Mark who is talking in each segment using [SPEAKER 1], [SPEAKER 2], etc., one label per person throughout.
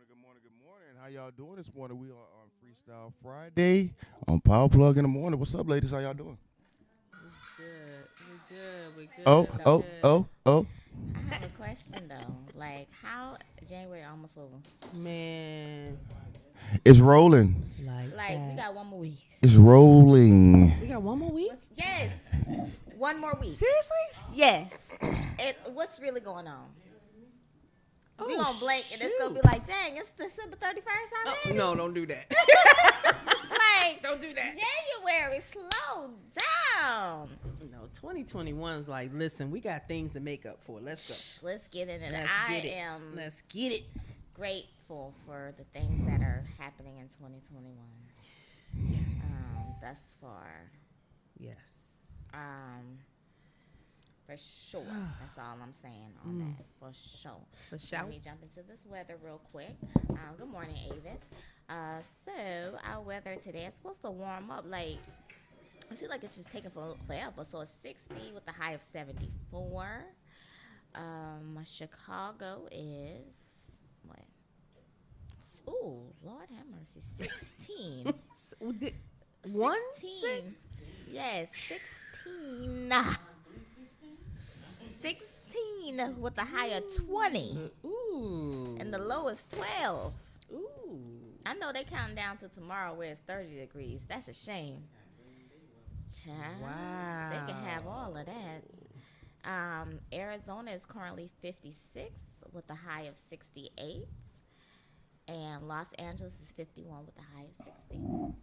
[SPEAKER 1] Good morning. How y'all doing this morning? We are on Freestyle Friday on Power Plug in the morning. What's up, ladies? How y'all doing?
[SPEAKER 2] We good. We good. We
[SPEAKER 1] Oh,
[SPEAKER 2] good. We
[SPEAKER 1] oh,
[SPEAKER 2] good.
[SPEAKER 1] oh, oh.
[SPEAKER 3] I have a question though. Like, how January almost over?
[SPEAKER 2] Man,
[SPEAKER 1] It's rolling.
[SPEAKER 2] like
[SPEAKER 3] Like, we
[SPEAKER 2] that.
[SPEAKER 3] got one more week.
[SPEAKER 1] It's rolling.
[SPEAKER 2] We got one more week?
[SPEAKER 3] Yes, one more week.
[SPEAKER 2] Seriously?
[SPEAKER 3] Yes. What's really going on? We
[SPEAKER 2] Oh,
[SPEAKER 3] gonna blink and it's gonna be
[SPEAKER 2] shoot.
[SPEAKER 3] like, dang, it's December 31st
[SPEAKER 2] Oh,
[SPEAKER 3] already.
[SPEAKER 2] no, don't do that.
[SPEAKER 3] Like,
[SPEAKER 2] Don't do that.
[SPEAKER 3] January, slow down.
[SPEAKER 2] No, 2021 is like, listen, we got things to make up for. Let's
[SPEAKER 3] Let's get in it.
[SPEAKER 2] go. Let's
[SPEAKER 3] I
[SPEAKER 2] get it.
[SPEAKER 3] am
[SPEAKER 2] Let's get it.
[SPEAKER 3] grateful for the things that are happening in 2021.
[SPEAKER 2] Yes.
[SPEAKER 3] Thus far.
[SPEAKER 2] Yes.
[SPEAKER 3] For sure. That's all I'm saying on that. For sure.
[SPEAKER 2] For
[SPEAKER 3] Let
[SPEAKER 2] sure.
[SPEAKER 3] me jump into this weather real quick. Good morning, Avis. So our weather today is supposed to warm up. Like, it seems like it's just taking forever. So it's 60 with a high of 74. Chicago is what? Ooh, Lord have mercy, 16.
[SPEAKER 2] One
[SPEAKER 3] 16.
[SPEAKER 2] 6?
[SPEAKER 3] Yes, 16. 16 with a high of 20.
[SPEAKER 2] Ooh.
[SPEAKER 3] And the low is 12.
[SPEAKER 2] Ooh.
[SPEAKER 3] I know they counting down to tomorrow where it's 30 degrees. That's a shame. Child,
[SPEAKER 2] Wow.
[SPEAKER 3] they can have all of that. Arizona is currently 56 with a high of 68. And Los Angeles is 51 with a high of 60.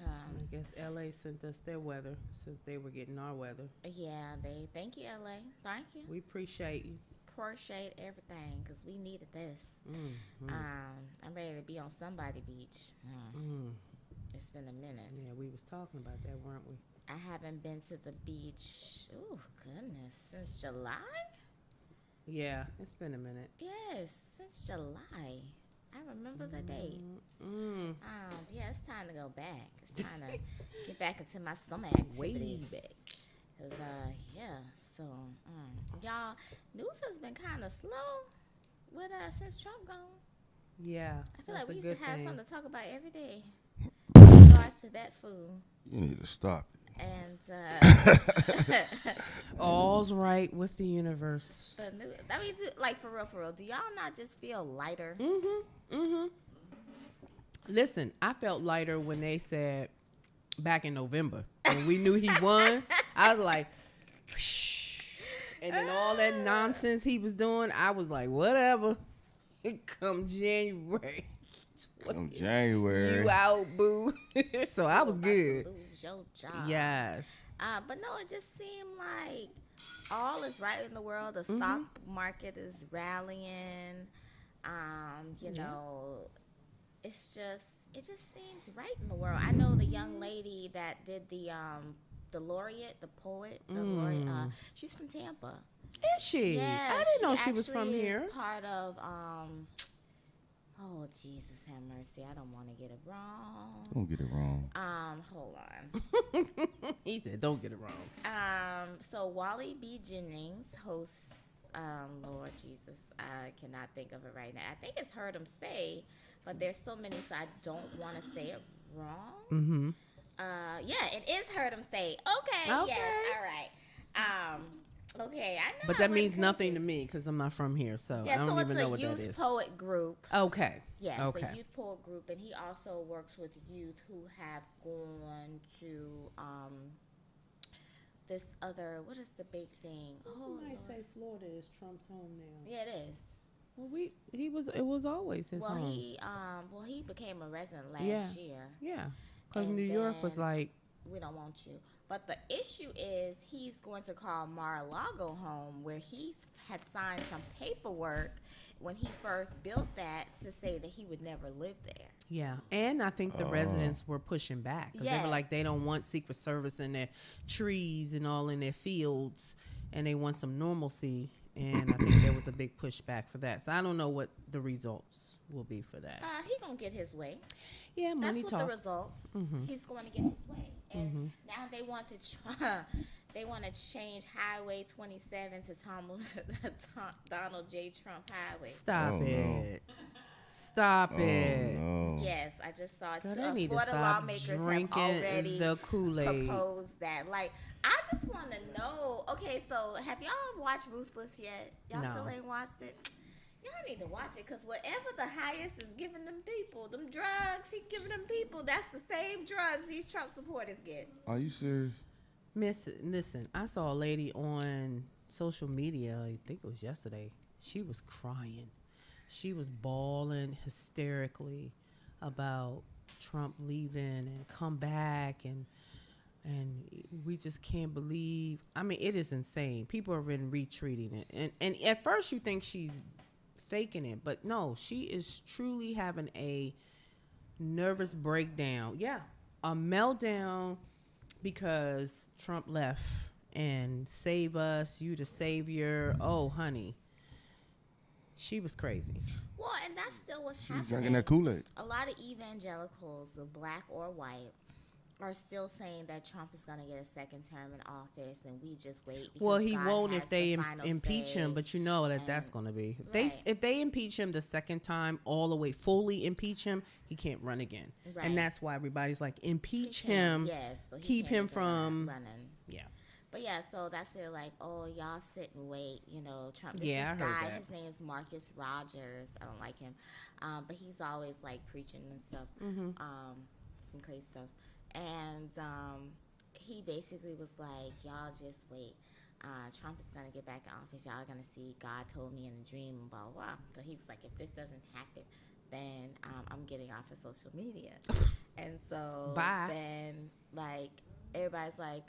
[SPEAKER 2] I guess LA sent us their weather since they were getting our weather.
[SPEAKER 3] Yeah, they thank you, LA. Thank you.
[SPEAKER 2] We appreciate you.
[SPEAKER 3] Appreciate everything because we needed this.
[SPEAKER 2] Mm.
[SPEAKER 3] I'm ready to be on somebody beach.
[SPEAKER 2] Mm.
[SPEAKER 3] It's been a minute.
[SPEAKER 2] Yeah, we was talking about that, weren't we?
[SPEAKER 3] I haven't been to the beach. Oh goodness, since July.
[SPEAKER 2] Yeah, it's been a minute.
[SPEAKER 3] Yes, since July. I remember the date.
[SPEAKER 2] Mm.
[SPEAKER 3] Yeah, it's time to go back. It's time to get back into my summer
[SPEAKER 2] Way
[SPEAKER 3] activities.
[SPEAKER 2] back.
[SPEAKER 3] Cause yeah. So y'all, news has been kind of slow with since Trump gone.
[SPEAKER 2] Yeah,
[SPEAKER 3] I feel
[SPEAKER 2] that's
[SPEAKER 3] like we
[SPEAKER 2] a
[SPEAKER 3] used
[SPEAKER 2] good
[SPEAKER 3] to have
[SPEAKER 2] thing.
[SPEAKER 3] something to talk about every day in regards to that food.
[SPEAKER 1] You need to stop it.
[SPEAKER 3] And
[SPEAKER 2] All's right with the universe.
[SPEAKER 3] the new, I mean, like for real, do y'all not just feel lighter?
[SPEAKER 2] Listen, I felt lighter when they said back in November when we knew he won. I was like, and then all that nonsense he was doing, I was like, whatever. Come January,
[SPEAKER 1] Come January.
[SPEAKER 2] you out, boo. So I was
[SPEAKER 3] You about to
[SPEAKER 2] good.
[SPEAKER 3] lose your job.
[SPEAKER 2] Yes.
[SPEAKER 3] But no, it just seemed like all is right in the world. The stock market is rallying. You know, it just seems right in the world. I know the young lady that did the laureate, the poet, the laureate. She's from Tampa.
[SPEAKER 2] Is she?
[SPEAKER 3] Yeah,
[SPEAKER 2] I didn't know she was from
[SPEAKER 3] actually
[SPEAKER 2] here.
[SPEAKER 3] is part of Oh Jesus, have mercy! I don't want to get it wrong.
[SPEAKER 1] Don't get it wrong.
[SPEAKER 3] Hold on.
[SPEAKER 2] He said, "Don't get it wrong."
[SPEAKER 3] So Wally B. Jennings hosts. Lord Jesus, I cannot think of it right now. I think it's Heard 'Em Say, but there's so many, so I don't want to say it wrong.
[SPEAKER 2] Mm-hmm.
[SPEAKER 3] Yeah, it is Heard 'Em Say. Okay,
[SPEAKER 2] Okay.
[SPEAKER 3] yes, all right. Okay, I know.
[SPEAKER 2] But
[SPEAKER 3] I
[SPEAKER 2] that
[SPEAKER 3] wouldn't
[SPEAKER 2] means
[SPEAKER 3] take
[SPEAKER 2] nothing
[SPEAKER 3] it.
[SPEAKER 2] to me because I'm not from here, so
[SPEAKER 3] Yeah,
[SPEAKER 2] I don't
[SPEAKER 3] so
[SPEAKER 2] even
[SPEAKER 3] it's
[SPEAKER 2] know
[SPEAKER 3] a
[SPEAKER 2] what that
[SPEAKER 3] youth
[SPEAKER 2] is.
[SPEAKER 3] poet group.
[SPEAKER 2] Okay.
[SPEAKER 3] Yeah,
[SPEAKER 2] Okay.
[SPEAKER 3] it's a youth poet group, and he also works with youth who have gone to this other. What is the big thing?
[SPEAKER 2] Somebody
[SPEAKER 3] Lord.
[SPEAKER 2] say Florida is Trump's home now.
[SPEAKER 3] Yeah, it is.
[SPEAKER 2] Well, it was always his
[SPEAKER 3] Well,
[SPEAKER 2] home.
[SPEAKER 3] he became a resident last
[SPEAKER 2] Yeah.
[SPEAKER 3] year.
[SPEAKER 2] Yeah, because
[SPEAKER 3] And
[SPEAKER 2] New York was
[SPEAKER 3] then-
[SPEAKER 2] like,
[SPEAKER 3] We don't want you. But the issue is he's going to call Mar-a-Lago home, where he had signed some paperwork when he first built that to say that he would never live there.
[SPEAKER 2] yeah. And I think the residents were pushing back because they
[SPEAKER 3] Yes.
[SPEAKER 2] were like, they don't want Secret Service in their trees and all in their fields, and they want some normalcy. And I think there was a big pushback for that. So I don't know what the results will be for that.
[SPEAKER 3] He gonna get his way.
[SPEAKER 2] Yeah,
[SPEAKER 3] That's
[SPEAKER 2] money
[SPEAKER 3] what
[SPEAKER 2] talks.
[SPEAKER 3] the results. He's going to get his way. And now they want to they want to change Highway 27 to Donald J. Trump Highway.
[SPEAKER 2] Stop
[SPEAKER 1] Oh, no.
[SPEAKER 2] it. Stop
[SPEAKER 1] Oh,
[SPEAKER 2] it.
[SPEAKER 1] no.
[SPEAKER 3] Yes, I just saw it.
[SPEAKER 2] Girl,
[SPEAKER 3] too.
[SPEAKER 2] they need to
[SPEAKER 3] Florida
[SPEAKER 2] stop
[SPEAKER 3] lawmakers have
[SPEAKER 2] drinking
[SPEAKER 3] already
[SPEAKER 2] the Kool-Aid.
[SPEAKER 3] proposed that. Like, I just want to know. Okay, so have y'all watched Ruthless yet? Y'all
[SPEAKER 2] No.
[SPEAKER 3] still ain't watched it? Y'all need to watch it because whatever the highest is giving them people, them drugs he giving them people, that's the same drugs these Trump supporters get.
[SPEAKER 1] Are you serious?
[SPEAKER 2] Miss, listen, I saw a lady on social media, I think it was yesterday. She was crying. She was bawling hysterically about Trump leaving and come back, and we just can't believe. I mean, it is insane. People have been retweeting it. And at first you think she's faking it, but no, she is truly having a nervous breakdown. Yeah, a meltdown because Trump left and save us, you the savior. Oh, honey. She was crazy.
[SPEAKER 3] Well, and that's still what's
[SPEAKER 1] She was
[SPEAKER 3] happening.
[SPEAKER 1] drinking that Kool-Aid.
[SPEAKER 3] A lot of evangelicals, black or white, are still saying that Trump is going to get a second term in office, and we just wait. Because
[SPEAKER 2] Well, he
[SPEAKER 3] God
[SPEAKER 2] won't
[SPEAKER 3] has
[SPEAKER 2] if they
[SPEAKER 3] the final
[SPEAKER 2] impeach
[SPEAKER 3] say.
[SPEAKER 2] him, but you know that that's
[SPEAKER 3] and-
[SPEAKER 2] going to be.
[SPEAKER 3] Right.
[SPEAKER 2] If they impeach him the second time, all the way, fully impeach him, he can't run again.
[SPEAKER 3] Right.
[SPEAKER 2] And that's why everybody's like,
[SPEAKER 3] He
[SPEAKER 2] impeach
[SPEAKER 3] can't-
[SPEAKER 2] him.
[SPEAKER 3] yes, so he
[SPEAKER 2] keep
[SPEAKER 3] can't
[SPEAKER 2] him
[SPEAKER 3] even
[SPEAKER 2] from-
[SPEAKER 3] running.
[SPEAKER 2] Yeah.
[SPEAKER 3] But yeah, so that's it. Like, oh, y'all sit and wait. You know, Trump. This
[SPEAKER 2] Yeah,
[SPEAKER 3] this
[SPEAKER 2] I heard
[SPEAKER 3] guy,
[SPEAKER 2] that.
[SPEAKER 3] his name's Marcus Rogers. I don't like him, but he's always like preaching and stuff,
[SPEAKER 2] Mm-hmm.
[SPEAKER 3] some crazy stuff. And he basically was like, y'all just wait. Trump is gonna get back in office. Y'all are gonna see. God told me in a dream, blah blah. Blah. So he was like, if this doesn't happen, then I'm getting off of social media. And so
[SPEAKER 2] Bye.
[SPEAKER 3] then like. Everybody's like,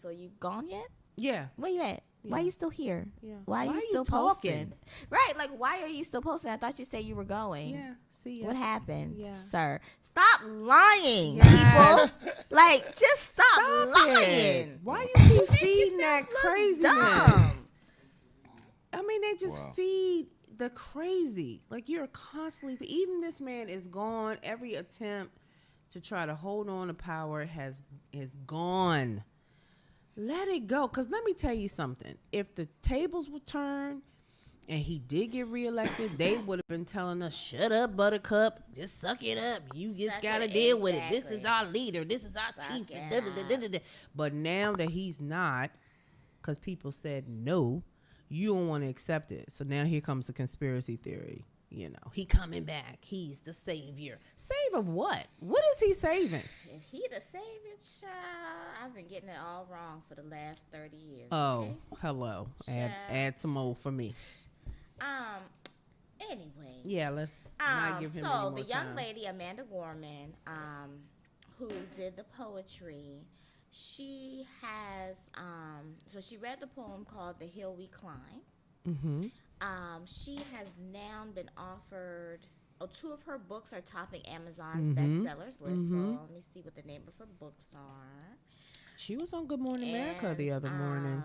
[SPEAKER 3] so you gone yet?
[SPEAKER 2] Yeah.
[SPEAKER 3] Where you at? Why
[SPEAKER 2] Yeah.
[SPEAKER 3] you still here?
[SPEAKER 2] Yeah.
[SPEAKER 3] Why are you still
[SPEAKER 2] talking?
[SPEAKER 3] posting? Right, like why are you still posting? I thought you said you were going.
[SPEAKER 2] Yeah. See ya.
[SPEAKER 3] What happened,
[SPEAKER 2] Yeah.
[SPEAKER 3] sir? Stop lying,
[SPEAKER 2] Yes.
[SPEAKER 3] people. Like, just stop lying.
[SPEAKER 2] it. Why you keep
[SPEAKER 3] You make
[SPEAKER 2] feeding that
[SPEAKER 3] yourself look
[SPEAKER 2] craziness?
[SPEAKER 3] dumb.
[SPEAKER 2] I mean, they just
[SPEAKER 1] Wow.
[SPEAKER 2] feed the crazy. Like, you're constantly, even this man is gone. Every attempt to try to hold on to power is gone. Let it go. Because let me tell you something. If the tables were turned and he did get reelected, they would have been telling us, shut up, Buttercup. Just suck it up. You just
[SPEAKER 3] Suck
[SPEAKER 2] got to
[SPEAKER 3] it,
[SPEAKER 2] deal with it. This
[SPEAKER 3] exactly.
[SPEAKER 2] is our leader. This is our
[SPEAKER 3] Suck
[SPEAKER 2] chief.
[SPEAKER 3] it
[SPEAKER 2] Da-da-da-da-da-da. But now that he's not, because people said no, you don't want to accept it. So now here comes the conspiracy theory. You know, he coming back. He's the savior. Save of what? What is he saving?
[SPEAKER 3] If he the savior, child, I've been getting it all wrong for the last 30 years.
[SPEAKER 2] Oh,
[SPEAKER 3] okay?
[SPEAKER 2] hello.
[SPEAKER 3] Child.
[SPEAKER 2] Add some more for me.
[SPEAKER 3] Anyway.
[SPEAKER 2] Yeah, let's not give him any
[SPEAKER 3] So
[SPEAKER 2] more
[SPEAKER 3] the young
[SPEAKER 2] time.
[SPEAKER 3] lady Amanda Gorman, who did the poetry, she has so she read the poem called "The Hill We Climb."
[SPEAKER 2] Mm-hmm.
[SPEAKER 3] She has now been offered. Oh, 2 of her books are topping Amazon's
[SPEAKER 2] Mhm.
[SPEAKER 3] bestsellers list.
[SPEAKER 2] Mhm.
[SPEAKER 3] So let me see what the name of her books are.
[SPEAKER 2] She was on Good Morning America the
[SPEAKER 3] And,
[SPEAKER 2] other morning.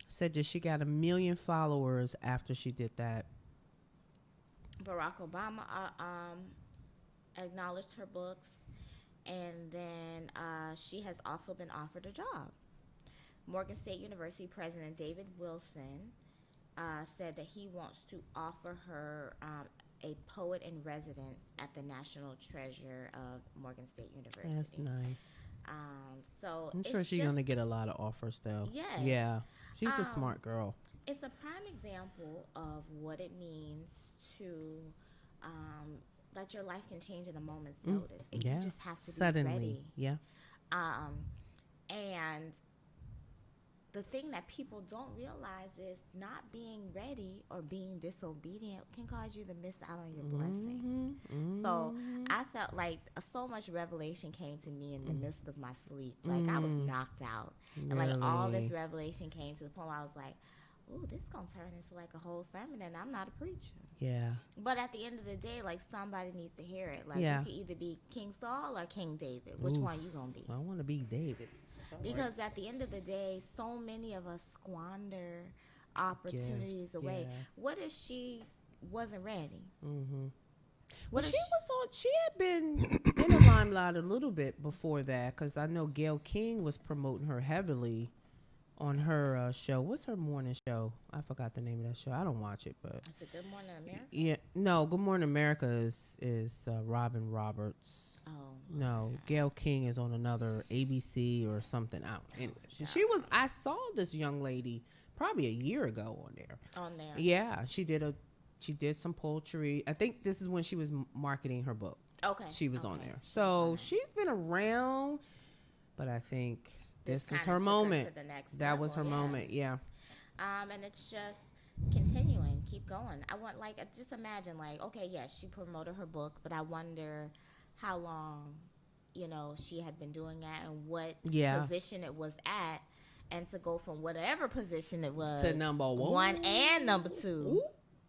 [SPEAKER 2] Said that she got 1 million followers after she did that.
[SPEAKER 3] Barack Obama acknowledged her books, and then she has also been offered a job. Morgan State University President David Wilson said that he wants to offer her a poet in residence at the National Treasure of Morgan State University.
[SPEAKER 2] That's nice.
[SPEAKER 3] So
[SPEAKER 2] I'm
[SPEAKER 3] it's
[SPEAKER 2] sure she's
[SPEAKER 3] just-
[SPEAKER 2] gonna get a lot of offers though.
[SPEAKER 3] Yes.
[SPEAKER 2] Yeah. She's a
[SPEAKER 3] Um,
[SPEAKER 2] smart girl.
[SPEAKER 3] It's a prime example of what it means to that your life can change in a moment's notice. And
[SPEAKER 2] Yeah.
[SPEAKER 3] you just have to
[SPEAKER 2] Suddenly.
[SPEAKER 3] be ready.
[SPEAKER 2] Yeah.
[SPEAKER 3] And the thing that people don't realize is not being ready or being disobedient can cause you to miss out on your blessing.
[SPEAKER 2] Mm-hmm.
[SPEAKER 3] So I felt like so much revelation came to me in the midst of my sleep. Like I was knocked out. And like all this
[SPEAKER 2] Really?
[SPEAKER 3] revelation came to the point where I was like, ooh, this gonna turn into like a whole sermon, and I'm not a preacher.
[SPEAKER 2] Yeah.
[SPEAKER 3] But at the end of the day, like somebody needs to hear it. Like
[SPEAKER 2] Yeah.
[SPEAKER 3] you could either be King Saul or King David. Which
[SPEAKER 2] Oof.
[SPEAKER 3] one you gonna be?
[SPEAKER 2] I want to be David.
[SPEAKER 3] Because at the end of the day, so many of us squander opportunities
[SPEAKER 2] Gifts,
[SPEAKER 3] away.
[SPEAKER 2] yeah.
[SPEAKER 3] What if she wasn't ready?
[SPEAKER 2] Mm-hmm.
[SPEAKER 3] What
[SPEAKER 2] Well,
[SPEAKER 3] if
[SPEAKER 2] she was on. She had been in the limelight a little bit before that, because I know Gayle King was promoting her heavily on her show. What's her morning show? I forgot the name of that show. I don't watch it, but
[SPEAKER 3] It's a Good Morning America.
[SPEAKER 2] yeah, no. Good Morning America is Robin Roberts.
[SPEAKER 3] Oh,
[SPEAKER 2] No, Gail King is on another ABC or something out. Anyway, she was. I saw this young lady probably a year ago on there.
[SPEAKER 3] on there.
[SPEAKER 2] Yeah, she did some poultry. I think this is when she was marketing her book.
[SPEAKER 3] Okay.
[SPEAKER 2] She was on
[SPEAKER 3] okay.
[SPEAKER 2] there.
[SPEAKER 3] She was
[SPEAKER 2] So
[SPEAKER 3] on there.
[SPEAKER 2] she's been around, but I think this was
[SPEAKER 3] kinda
[SPEAKER 2] her
[SPEAKER 3] took
[SPEAKER 2] moment.
[SPEAKER 3] to the next
[SPEAKER 2] That was her
[SPEAKER 3] level, yeah.
[SPEAKER 2] moment. Yeah.
[SPEAKER 3] And it's just continuing, keep going. I want, like, just imagine, like, okay, yes, she promoted her book, but I wonder how long, you know, she had been doing that and what
[SPEAKER 2] Yeah.
[SPEAKER 3] position it was at, and to go from whatever position it was
[SPEAKER 2] To number one.
[SPEAKER 3] and number two.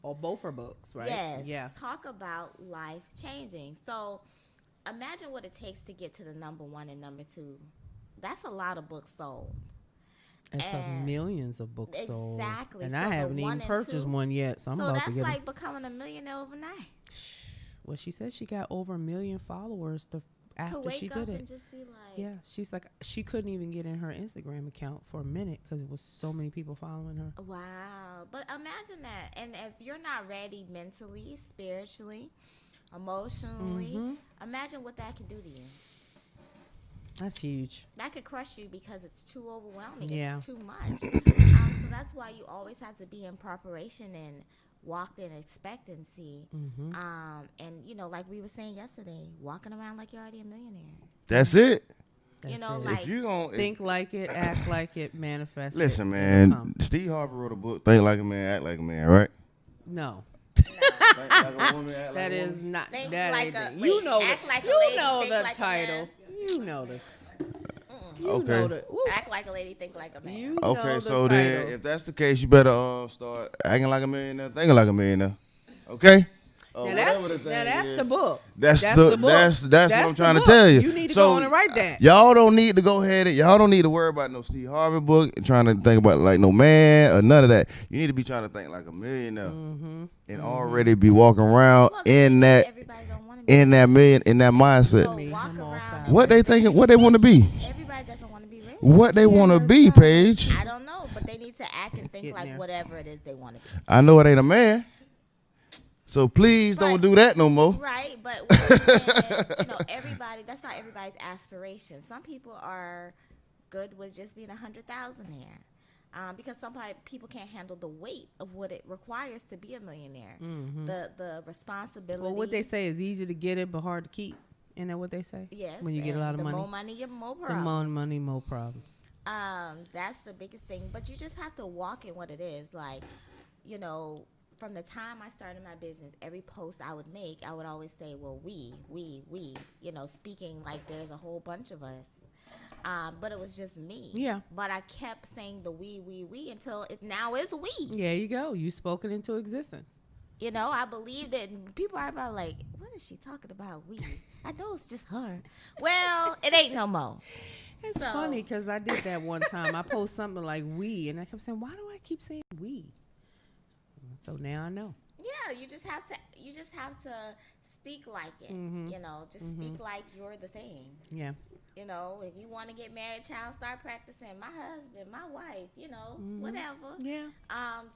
[SPEAKER 2] Or both her books, right?
[SPEAKER 3] Yes.
[SPEAKER 2] Yeah.
[SPEAKER 3] Talk about life changing. So imagine what it takes to get to the number one and number two. That's a lot of books sold.
[SPEAKER 2] It's
[SPEAKER 3] And-
[SPEAKER 2] millions of books sold.
[SPEAKER 3] Exactly.
[SPEAKER 2] And
[SPEAKER 3] So
[SPEAKER 2] I
[SPEAKER 3] the
[SPEAKER 2] haven't
[SPEAKER 3] one
[SPEAKER 2] even
[SPEAKER 3] and
[SPEAKER 2] purchased
[SPEAKER 3] two-
[SPEAKER 2] one yet, so I'm
[SPEAKER 3] So
[SPEAKER 2] about
[SPEAKER 3] that's
[SPEAKER 2] to get
[SPEAKER 3] like becoming a millionaire overnight.
[SPEAKER 2] Well, she said she got over 1 million followers
[SPEAKER 3] To
[SPEAKER 2] after
[SPEAKER 3] wake
[SPEAKER 2] she
[SPEAKER 3] up
[SPEAKER 2] did
[SPEAKER 3] and
[SPEAKER 2] it.
[SPEAKER 3] just be like,
[SPEAKER 2] Yeah, she's like she couldn't even get in her Instagram account for a minute because it was so many people following her.
[SPEAKER 3] wow. But imagine that. And if you're not ready mentally, spiritually, emotionally,
[SPEAKER 2] Mhm.
[SPEAKER 3] imagine what that could do to you.
[SPEAKER 2] That's huge.
[SPEAKER 3] That could crush you because it's too overwhelming.
[SPEAKER 2] Yeah.
[SPEAKER 3] It's too much. So that's why you always have to be in preparation and walk in expectancy.
[SPEAKER 2] Mm-hmm.
[SPEAKER 3] And, you know, like we were saying yesterday, walking around like you're already a millionaire.
[SPEAKER 1] That's it.
[SPEAKER 2] That's
[SPEAKER 3] know,
[SPEAKER 2] it.
[SPEAKER 3] like-
[SPEAKER 1] If you gonna
[SPEAKER 2] Think like it, act like it, manifest it,
[SPEAKER 1] listen,
[SPEAKER 2] it'll
[SPEAKER 1] man.
[SPEAKER 2] come.
[SPEAKER 1] Steve Harvey wrote a book. Think like a man, act like a man, right?
[SPEAKER 2] No,
[SPEAKER 1] Think like a woman, act like
[SPEAKER 2] that
[SPEAKER 1] a
[SPEAKER 2] is
[SPEAKER 1] woman.
[SPEAKER 2] not.
[SPEAKER 3] Think
[SPEAKER 2] that
[SPEAKER 3] like
[SPEAKER 2] ain't
[SPEAKER 3] a-
[SPEAKER 2] it.
[SPEAKER 3] wait,
[SPEAKER 2] You know
[SPEAKER 3] act
[SPEAKER 2] the,
[SPEAKER 3] like a
[SPEAKER 2] you
[SPEAKER 3] lady,
[SPEAKER 2] know
[SPEAKER 3] think
[SPEAKER 2] the
[SPEAKER 3] like a
[SPEAKER 2] title.
[SPEAKER 3] man.
[SPEAKER 2] You know the. You
[SPEAKER 1] Okay.
[SPEAKER 2] know the. Woo.
[SPEAKER 3] Act like a lady, think like a man.
[SPEAKER 2] You know
[SPEAKER 1] Okay,
[SPEAKER 2] the
[SPEAKER 1] so
[SPEAKER 2] title.
[SPEAKER 1] then if that's the case, you better start acting like a millionaire, thinking like a millionaire. Okay?
[SPEAKER 2] Now that's,
[SPEAKER 1] Whatever the
[SPEAKER 2] now
[SPEAKER 1] thing
[SPEAKER 2] that's
[SPEAKER 1] is.
[SPEAKER 2] the book.
[SPEAKER 1] That's
[SPEAKER 2] the
[SPEAKER 1] the
[SPEAKER 2] book.
[SPEAKER 1] that's what I'm
[SPEAKER 2] the
[SPEAKER 1] trying to
[SPEAKER 2] book.
[SPEAKER 1] tell you.
[SPEAKER 2] You need to
[SPEAKER 1] So,
[SPEAKER 2] go on and write that.
[SPEAKER 1] Y'all don't need to go ahead and y'all don't need to worry about no Steve Harvey book and trying to think about like no man or none of that. You need to be trying to think like a millionaire and already be walking around
[SPEAKER 3] Well,
[SPEAKER 1] in that
[SPEAKER 3] everybody don't want to be.
[SPEAKER 1] in that million in that mindset.
[SPEAKER 3] So
[SPEAKER 2] Me,
[SPEAKER 3] walk
[SPEAKER 2] I'm all
[SPEAKER 3] around.
[SPEAKER 2] sideways.
[SPEAKER 1] What they thinking? What they want to be?
[SPEAKER 3] Everybody doesn't want to be rich.
[SPEAKER 1] What they want to be, Paige?
[SPEAKER 3] I don't know, but they need to act and think
[SPEAKER 2] getting
[SPEAKER 3] like
[SPEAKER 2] there.
[SPEAKER 3] whatever it is they want to be.
[SPEAKER 1] I know it ain't a man. So please don't
[SPEAKER 3] But-
[SPEAKER 1] do that no more.
[SPEAKER 3] Right, but what I'm saying is, you know, everybody. That's not everybody's aspiration. Some people are good with just being 100,000 there, because people can't handle the weight of what it requires to be a millionaire. The responsibility.
[SPEAKER 2] Well, what they say is easy to get it, but hard to keep. Isn't that what they say?
[SPEAKER 3] Yes.
[SPEAKER 2] When you get a
[SPEAKER 3] and
[SPEAKER 2] lot of
[SPEAKER 3] the
[SPEAKER 2] money.
[SPEAKER 3] more money, you more
[SPEAKER 2] The
[SPEAKER 3] problems.
[SPEAKER 2] more money, more problems.
[SPEAKER 3] That's the biggest thing. But you just have to walk in what it is. Like, you know, from the time I started my business, every post I would make, I would always say, well, we, you know, speaking like there's a whole bunch of us. But it was just me.
[SPEAKER 2] Yeah.
[SPEAKER 3] But I kept saying the we until it now is we.
[SPEAKER 2] There you go. You spoke it into existence.
[SPEAKER 3] You know, I believed it. And people are about like, what is she talking about? We. I know it's just her. Well, it ain't no more.
[SPEAKER 2] It's
[SPEAKER 3] So-
[SPEAKER 2] funny because I did that one time. I post something like we, and I kept saying, why do I keep saying we? So now I know.
[SPEAKER 3] Yeah, you just have to speak like it.
[SPEAKER 2] Mhm.
[SPEAKER 3] You know, just speak like you're the thing.
[SPEAKER 2] Yeah.
[SPEAKER 3] You know, if you want to get married, child, start practicing. My husband, my wife, you know, whatever.
[SPEAKER 2] Yeah.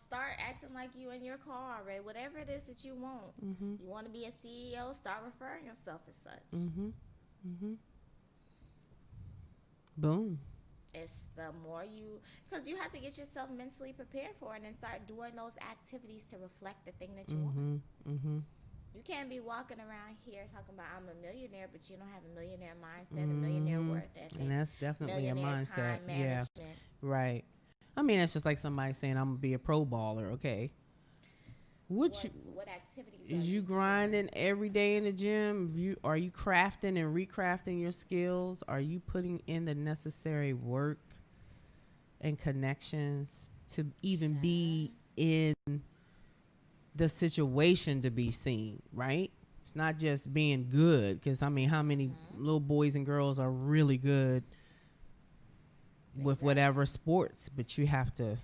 [SPEAKER 3] Start acting like you in your car already. Whatever it is that you want. You want to be a CEO, start referring yourself as such.
[SPEAKER 2] Boom.
[SPEAKER 3] It's the more because you have to get yourself mentally prepared for it and start doing those activities to reflect the thing that you want. You can't be walking around here talking about I'm a millionaire, but you don't have a millionaire mindset, a millionaire worth ethic,
[SPEAKER 2] And that's definitely a
[SPEAKER 3] millionaire
[SPEAKER 2] mindset.
[SPEAKER 3] time
[SPEAKER 2] Yeah.
[SPEAKER 3] management.
[SPEAKER 2] Right. I mean, it's just like somebody saying I'm gonna be a pro baller. Okay. What
[SPEAKER 3] Activities
[SPEAKER 2] is
[SPEAKER 3] are
[SPEAKER 2] you
[SPEAKER 3] doing?
[SPEAKER 2] grinding every day in the gym? Are you crafting and recrafting your skills? Are you putting in the necessary work and connections to even be in the situation to be seen? Right. It's not just being good, because I mean, how many little boys and girls are really good with whatever sports, but you have to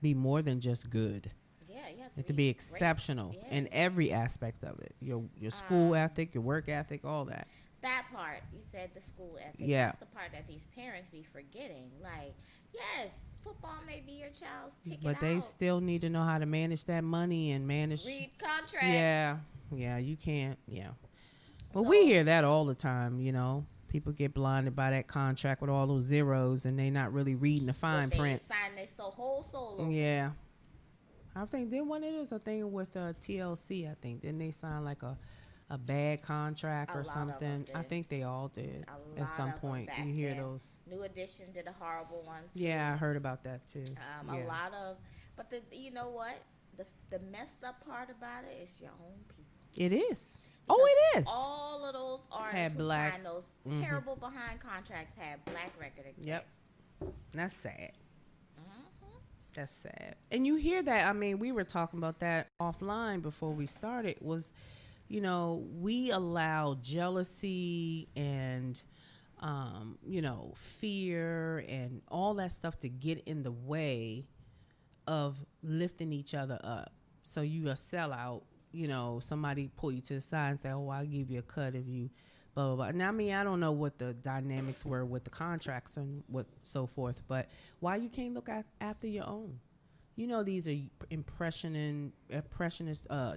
[SPEAKER 2] be more than just good.
[SPEAKER 3] Yeah, you have
[SPEAKER 2] You have to be
[SPEAKER 3] great.
[SPEAKER 2] exceptional
[SPEAKER 3] Yeah.
[SPEAKER 2] in every aspect of it. Your school ethic, your work ethic, all that.
[SPEAKER 3] That part, you said the school ethic.
[SPEAKER 2] Yeah.
[SPEAKER 3] That's the part that these parents be forgetting. Like, yes, football may be your child's ticket
[SPEAKER 2] But they
[SPEAKER 3] out.
[SPEAKER 2] still need to know how to manage that money and manage.
[SPEAKER 3] Read contracts.
[SPEAKER 2] Yeah, you can't. Yeah. But
[SPEAKER 3] So-
[SPEAKER 2] we hear that all the time, you know. People get blinded by that contract with all those zeros and they not really reading the fine
[SPEAKER 3] But they
[SPEAKER 2] print.
[SPEAKER 3] sign their whole solo.
[SPEAKER 2] Yeah. I think then one of those, I think with TLC, I think. Didn't they sign like a bad contract
[SPEAKER 3] A
[SPEAKER 2] or
[SPEAKER 3] lot of them
[SPEAKER 2] something? I
[SPEAKER 3] did.
[SPEAKER 2] think they all did
[SPEAKER 3] A
[SPEAKER 2] at
[SPEAKER 3] lot
[SPEAKER 2] some
[SPEAKER 3] of them
[SPEAKER 2] point.
[SPEAKER 3] back
[SPEAKER 2] You hear
[SPEAKER 3] then.
[SPEAKER 2] those.
[SPEAKER 3] New Edition did a horrible one. Too.
[SPEAKER 2] Yeah, I heard about that too.
[SPEAKER 3] A
[SPEAKER 2] Yeah.
[SPEAKER 3] lot of, but you know what? The messed up part about it is your own people.
[SPEAKER 2] It is. Oh, it is.
[SPEAKER 3] All of those artists
[SPEAKER 2] Had
[SPEAKER 3] who
[SPEAKER 2] black-
[SPEAKER 3] signed those terrible behind contracts had black record execs.
[SPEAKER 2] Yep. That's sad.
[SPEAKER 3] Mhm.
[SPEAKER 2] That's sad. And you hear that. I mean, we were talking about that offline before we started was, you know, we allow jealousy and, you know, fear and all that stuff to get in the way of lifting each other up. So you a sellout, you know, somebody pull you to the side and say, oh, I'll give you a cut if you blah, blah, blah. And I mean, I don't know what the dynamics were with the contracts and what so forth, but why you can't look after your own? You know, these are impressionist,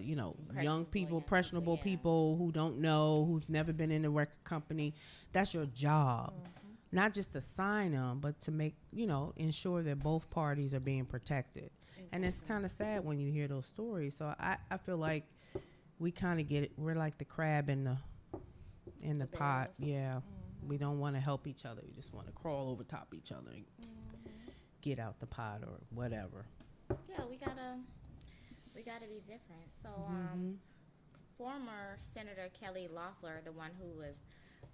[SPEAKER 2] you know, young people, impressionable
[SPEAKER 3] yeah.
[SPEAKER 2] people who don't know, who've never been in a record company. That's your job. Not just to sign them, but to make, you know, ensure that both parties are being protected. And it's kind of sad when you hear those stories. So I feel like we kind of get it. We're like the crab in the pot.
[SPEAKER 3] barrels.
[SPEAKER 2] Yeah. We don't want to help each other. We just want to crawl over top each other and get out the pot or whatever.
[SPEAKER 3] Yeah, we gotta be different. So, former Senator Kelly Loeffler, the one who was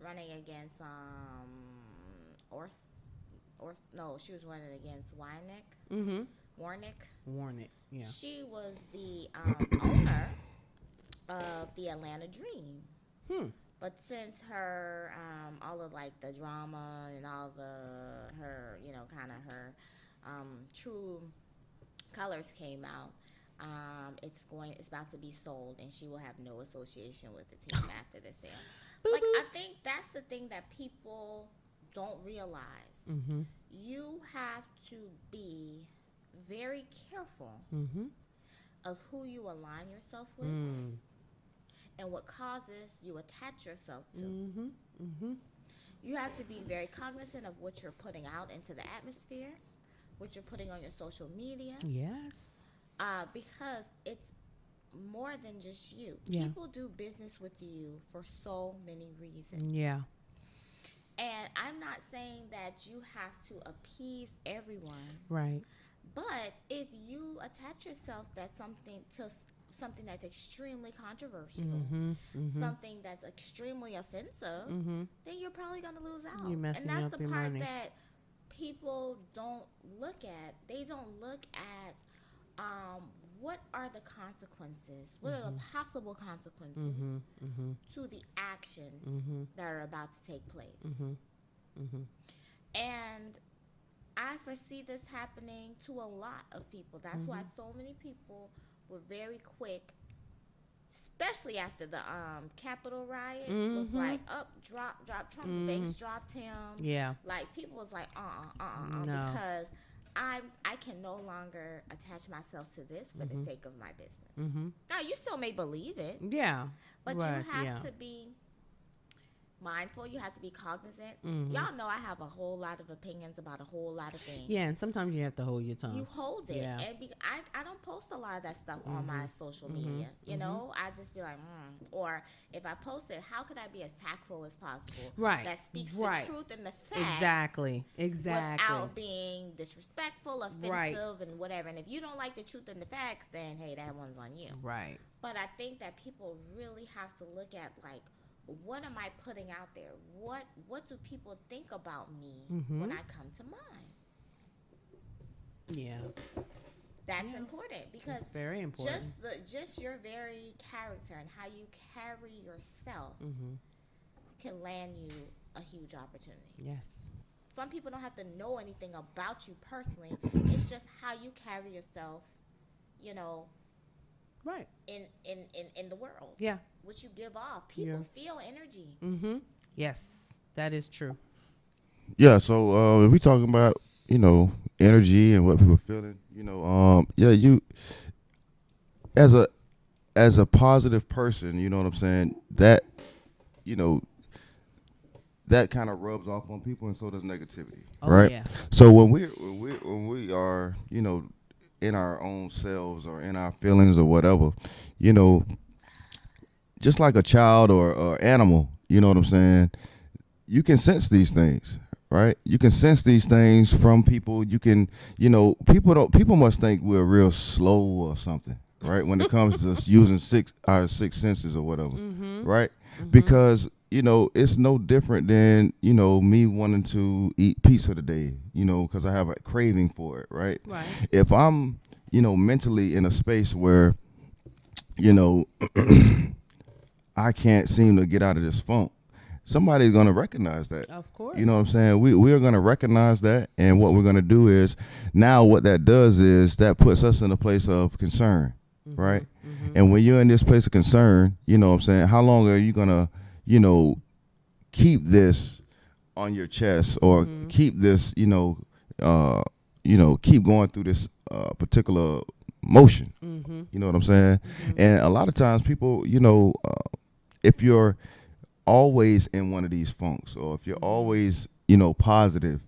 [SPEAKER 3] running against she was running against
[SPEAKER 2] Mm-hmm.
[SPEAKER 3] Warnick.
[SPEAKER 2] Warnick. Yeah.
[SPEAKER 3] She was the owner of the Atlanta Dream. But since her all of like the drama and all her you know kind of her true colors came out, it's about to be sold and she will have no association with the team after the sale. Like I think that's the thing that people don't realize.
[SPEAKER 2] Mm-hmm.
[SPEAKER 3] You have to be very careful
[SPEAKER 2] Mm-hmm.
[SPEAKER 3] of who you align yourself with and what causes you attach yourself to.
[SPEAKER 2] Mm-hmm. Mm-hmm.
[SPEAKER 3] You have to be very cognizant of what you're putting out into the atmosphere, what you're putting on your social media,
[SPEAKER 2] Yes.
[SPEAKER 3] because it's more than just you.
[SPEAKER 2] Yeah.
[SPEAKER 3] People do business with you for so many reasons.
[SPEAKER 2] Yeah.
[SPEAKER 3] And I'm not saying that you have to appease everyone,
[SPEAKER 2] Right.
[SPEAKER 3] but if you attach yourself to something that's extremely controversial,
[SPEAKER 2] Mm-hmm. Mm-hmm.
[SPEAKER 3] something that's extremely offensive,
[SPEAKER 2] Mm-hmm.
[SPEAKER 3] then you're probably going to lose out.
[SPEAKER 2] You're messing
[SPEAKER 3] and that's
[SPEAKER 2] up
[SPEAKER 3] the
[SPEAKER 2] your
[SPEAKER 3] part
[SPEAKER 2] money.
[SPEAKER 3] that people don't look at. They don't look at what are the consequences, what are the possible consequences
[SPEAKER 2] Mm-hmm. Mm-hmm.
[SPEAKER 3] to the actions
[SPEAKER 2] Mm-hmm.
[SPEAKER 3] that are about to take place.
[SPEAKER 2] Mm-hmm. Mm-hmm.
[SPEAKER 3] And I foresee this happening to a lot of people. That's why so many people were very quick, especially after the Capitol riot, was like, drop Trump's banks, dropped him.
[SPEAKER 2] Yeah.
[SPEAKER 3] Like, people was like,
[SPEAKER 2] No.
[SPEAKER 3] because I can no longer attach myself to this for the sake of my business.
[SPEAKER 2] Mm-hmm.
[SPEAKER 3] Now, you still may believe it,
[SPEAKER 2] Yeah.
[SPEAKER 3] but
[SPEAKER 2] Right,
[SPEAKER 3] you have
[SPEAKER 2] yeah.
[SPEAKER 3] to be mindful. You have to be cognizant.
[SPEAKER 2] Mhm.
[SPEAKER 3] Y'all know I have a whole lot of opinions about a whole lot of things.
[SPEAKER 2] Yeah, and sometimes you have to hold your tongue.
[SPEAKER 3] You hold it.
[SPEAKER 2] Yeah.
[SPEAKER 3] And I don't post a lot of that stuff on my social media. You know, I just be like, or if I post it, how could I be as tactful as possible?
[SPEAKER 2] Right.
[SPEAKER 3] That speaks
[SPEAKER 2] Right.
[SPEAKER 3] the truth and the facts.
[SPEAKER 2] Exactly. Exactly.
[SPEAKER 3] Without being disrespectful, offensive,
[SPEAKER 2] Right.
[SPEAKER 3] and whatever. And if you don't like the truth and the facts, then hey, that one's on you.
[SPEAKER 2] Right.
[SPEAKER 3] But I think that people really have to look at, like, what am I putting out there? What do people think about me when I come to mind?
[SPEAKER 2] Yeah.
[SPEAKER 3] That's important because
[SPEAKER 2] It's very important.
[SPEAKER 3] just your very character and how you carry yourself
[SPEAKER 2] Mm-hmm.
[SPEAKER 3] can land you a huge opportunity.
[SPEAKER 2] Yes.
[SPEAKER 3] Some people don't have to know anything about you personally. It's just how you carry yourself, you know,
[SPEAKER 2] Right.
[SPEAKER 3] in the world.
[SPEAKER 2] Yeah.
[SPEAKER 3] What you give off. People feel energy.
[SPEAKER 2] Mm-hmm. Yes. That is true.
[SPEAKER 1] Yeah, so if we talking about, energy and what people are feeling. Yeah, you as a positive person, you know what I'm saying. That you know that kind of rubs off on people, and so does negativity,
[SPEAKER 2] Oh
[SPEAKER 1] right?
[SPEAKER 2] yeah.
[SPEAKER 1] So when we are in our own selves or in our feelings or whatever, you know, just like a child or animal, you know what I'm saying. You can sense these things, right? You can sense these things from people. You can, people must think we're real slow or something, right? When it comes to using our six senses or whatever, right? Because it's no different than me wanting to eat pizza today, because I have a craving for it, right?
[SPEAKER 2] Right.
[SPEAKER 1] If I'm, mentally in a space where, you know, I can't seem to get out of this funk, somebody's gonna recognize that.
[SPEAKER 2] Of course.
[SPEAKER 1] You know what I'm saying? We are gonna recognize that, and what we're gonna do is now what that does is that puts us in a place of concern, right? And when you're in this place of concern, you know what I'm saying, how long are you gonna, keep this on your chest or keep this, keep going through this particular motion. You know what I'm saying? And a lot of times people, if you're always in one of these funks, or if you're always, positive,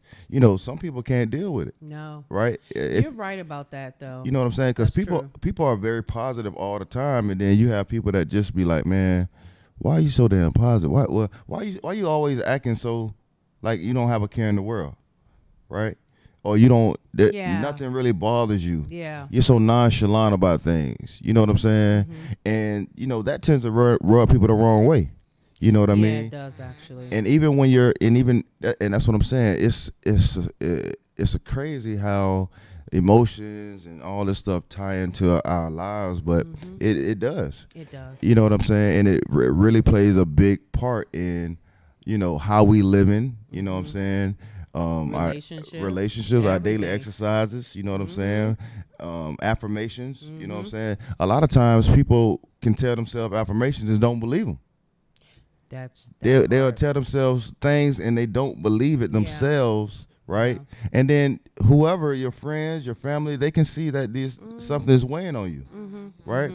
[SPEAKER 1] some people can't deal with it.
[SPEAKER 2] No.
[SPEAKER 1] Right?
[SPEAKER 2] You're right about that, though.
[SPEAKER 1] You know what I'm saying? Because
[SPEAKER 2] That's
[SPEAKER 1] people are very positive all the time, and then you have people that just be like, man, why are you so damn positive? Why you always acting so like you don't have a care in the world, right? Or you don't, nothing really bothers you.
[SPEAKER 2] Yeah.
[SPEAKER 1] You're so nonchalant about things. You know what I'm saying? And, that tends to rub people the wrong way. You know what I mean?
[SPEAKER 2] Yeah, it does actually.
[SPEAKER 1] And even when and that's what I'm saying. It's a crazy how emotions and all this stuff tie into our lives, but it does.
[SPEAKER 2] It does.
[SPEAKER 1] You know what I'm saying? And it really plays a big part in, how we living. You know what I'm saying? Relationships, our daily exercises, you know what I'm saying? Affirmations, you know what I'm saying? A lot of times people can tell themselves affirmations and don't believe them. They'll tell themselves things and they don't believe it themselves, right? Yeah. And then whoever, your friends, your family, they can see that something is weighing on you, right?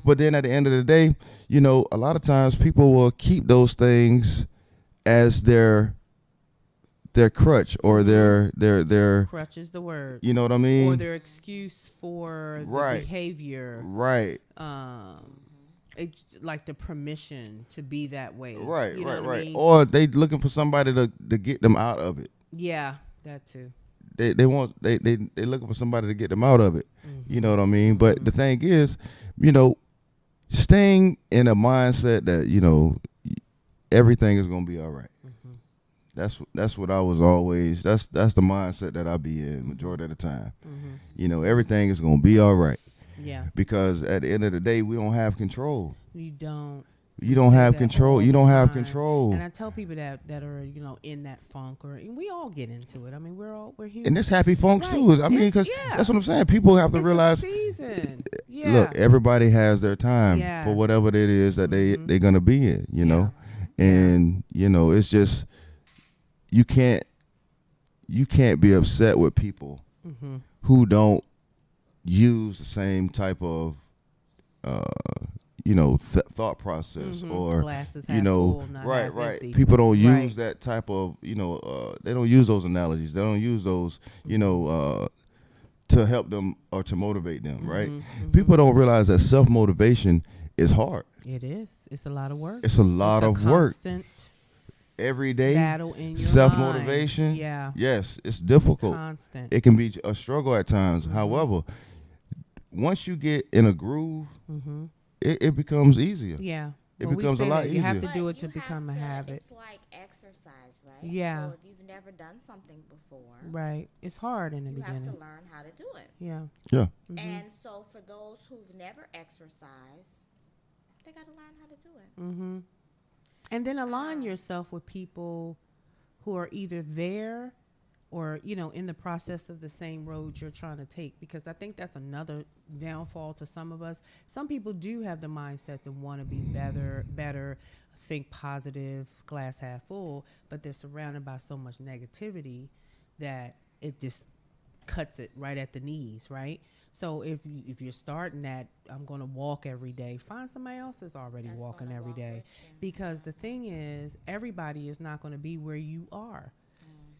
[SPEAKER 1] But then at the end of the day, a lot of times people will keep those things as their crutch or their
[SPEAKER 2] crutch is the word.
[SPEAKER 1] You know what I mean?
[SPEAKER 2] Or their excuse for the behavior.
[SPEAKER 1] Right.
[SPEAKER 2] It's like the permission to be that way.
[SPEAKER 1] Right,
[SPEAKER 2] you know
[SPEAKER 1] right.
[SPEAKER 2] I mean?
[SPEAKER 1] Or they looking for somebody to get them out of it.
[SPEAKER 2] Yeah, that too.
[SPEAKER 1] They looking for somebody to get them out of it. You know what I mean? But the thing is, staying in a mindset that, everything is gonna be all right. That's what I was always. That's the mindset that I be in majority of the time. Everything is gonna be all right.
[SPEAKER 2] Yeah.
[SPEAKER 1] Because at the end of the day, we don't have control.
[SPEAKER 2] You don't.
[SPEAKER 1] You don't have control. You don't have control.
[SPEAKER 2] And I tell people that are in that funk, or we all get into it. I mean, we're human.
[SPEAKER 1] And there's happy funks too. I mean, because that's what I'm saying. People have to realize.
[SPEAKER 2] Season. Yeah.
[SPEAKER 1] Look, everybody has their time for whatever it is that they're gonna be in. And it's just you can't be upset with people who don't use the same type of thought process or
[SPEAKER 2] glasses half full, not half empty.
[SPEAKER 1] People don't use that type of they don't use those analogies. They don't use those to help them or to motivate them. Right? People don't realize that self-motivation is hard.
[SPEAKER 2] It is. It's a lot of work.
[SPEAKER 1] It's a lot of work. Every day,
[SPEAKER 2] battle in your
[SPEAKER 1] self-motivation.
[SPEAKER 2] mind. Yeah.
[SPEAKER 1] Yes, it's difficult.
[SPEAKER 2] Constant.
[SPEAKER 1] It can be a struggle at times. However, once you get in a groove, it becomes easier.
[SPEAKER 2] Yeah.
[SPEAKER 1] It becomes a lot easier.
[SPEAKER 2] You have to do it to become a habit.
[SPEAKER 3] It's like exercise, right?
[SPEAKER 2] Yeah.
[SPEAKER 3] So if you've never done something before,
[SPEAKER 2] right, it's hard in the beginning.
[SPEAKER 3] You have to learn how to do it.
[SPEAKER 2] Yeah.
[SPEAKER 1] Yeah.
[SPEAKER 3] And so for those who've never exercised, they got to learn how to do it.
[SPEAKER 2] And then align yourself with people who are either there or, in the process of the same road you're trying to take. Because I think that's another downfall to some of us. Some people do have the mindset to want to be better, think positive, glass half full, but they're surrounded by so much negativity that it just cuts it right at the knees, right? So if you're starting at I'm going to walk every day, find somebody else that's already
[SPEAKER 3] That's
[SPEAKER 2] walking
[SPEAKER 3] gonna
[SPEAKER 2] every
[SPEAKER 3] walk
[SPEAKER 2] day,
[SPEAKER 3] with you.
[SPEAKER 2] because the thing is everybody is not going to be where you are.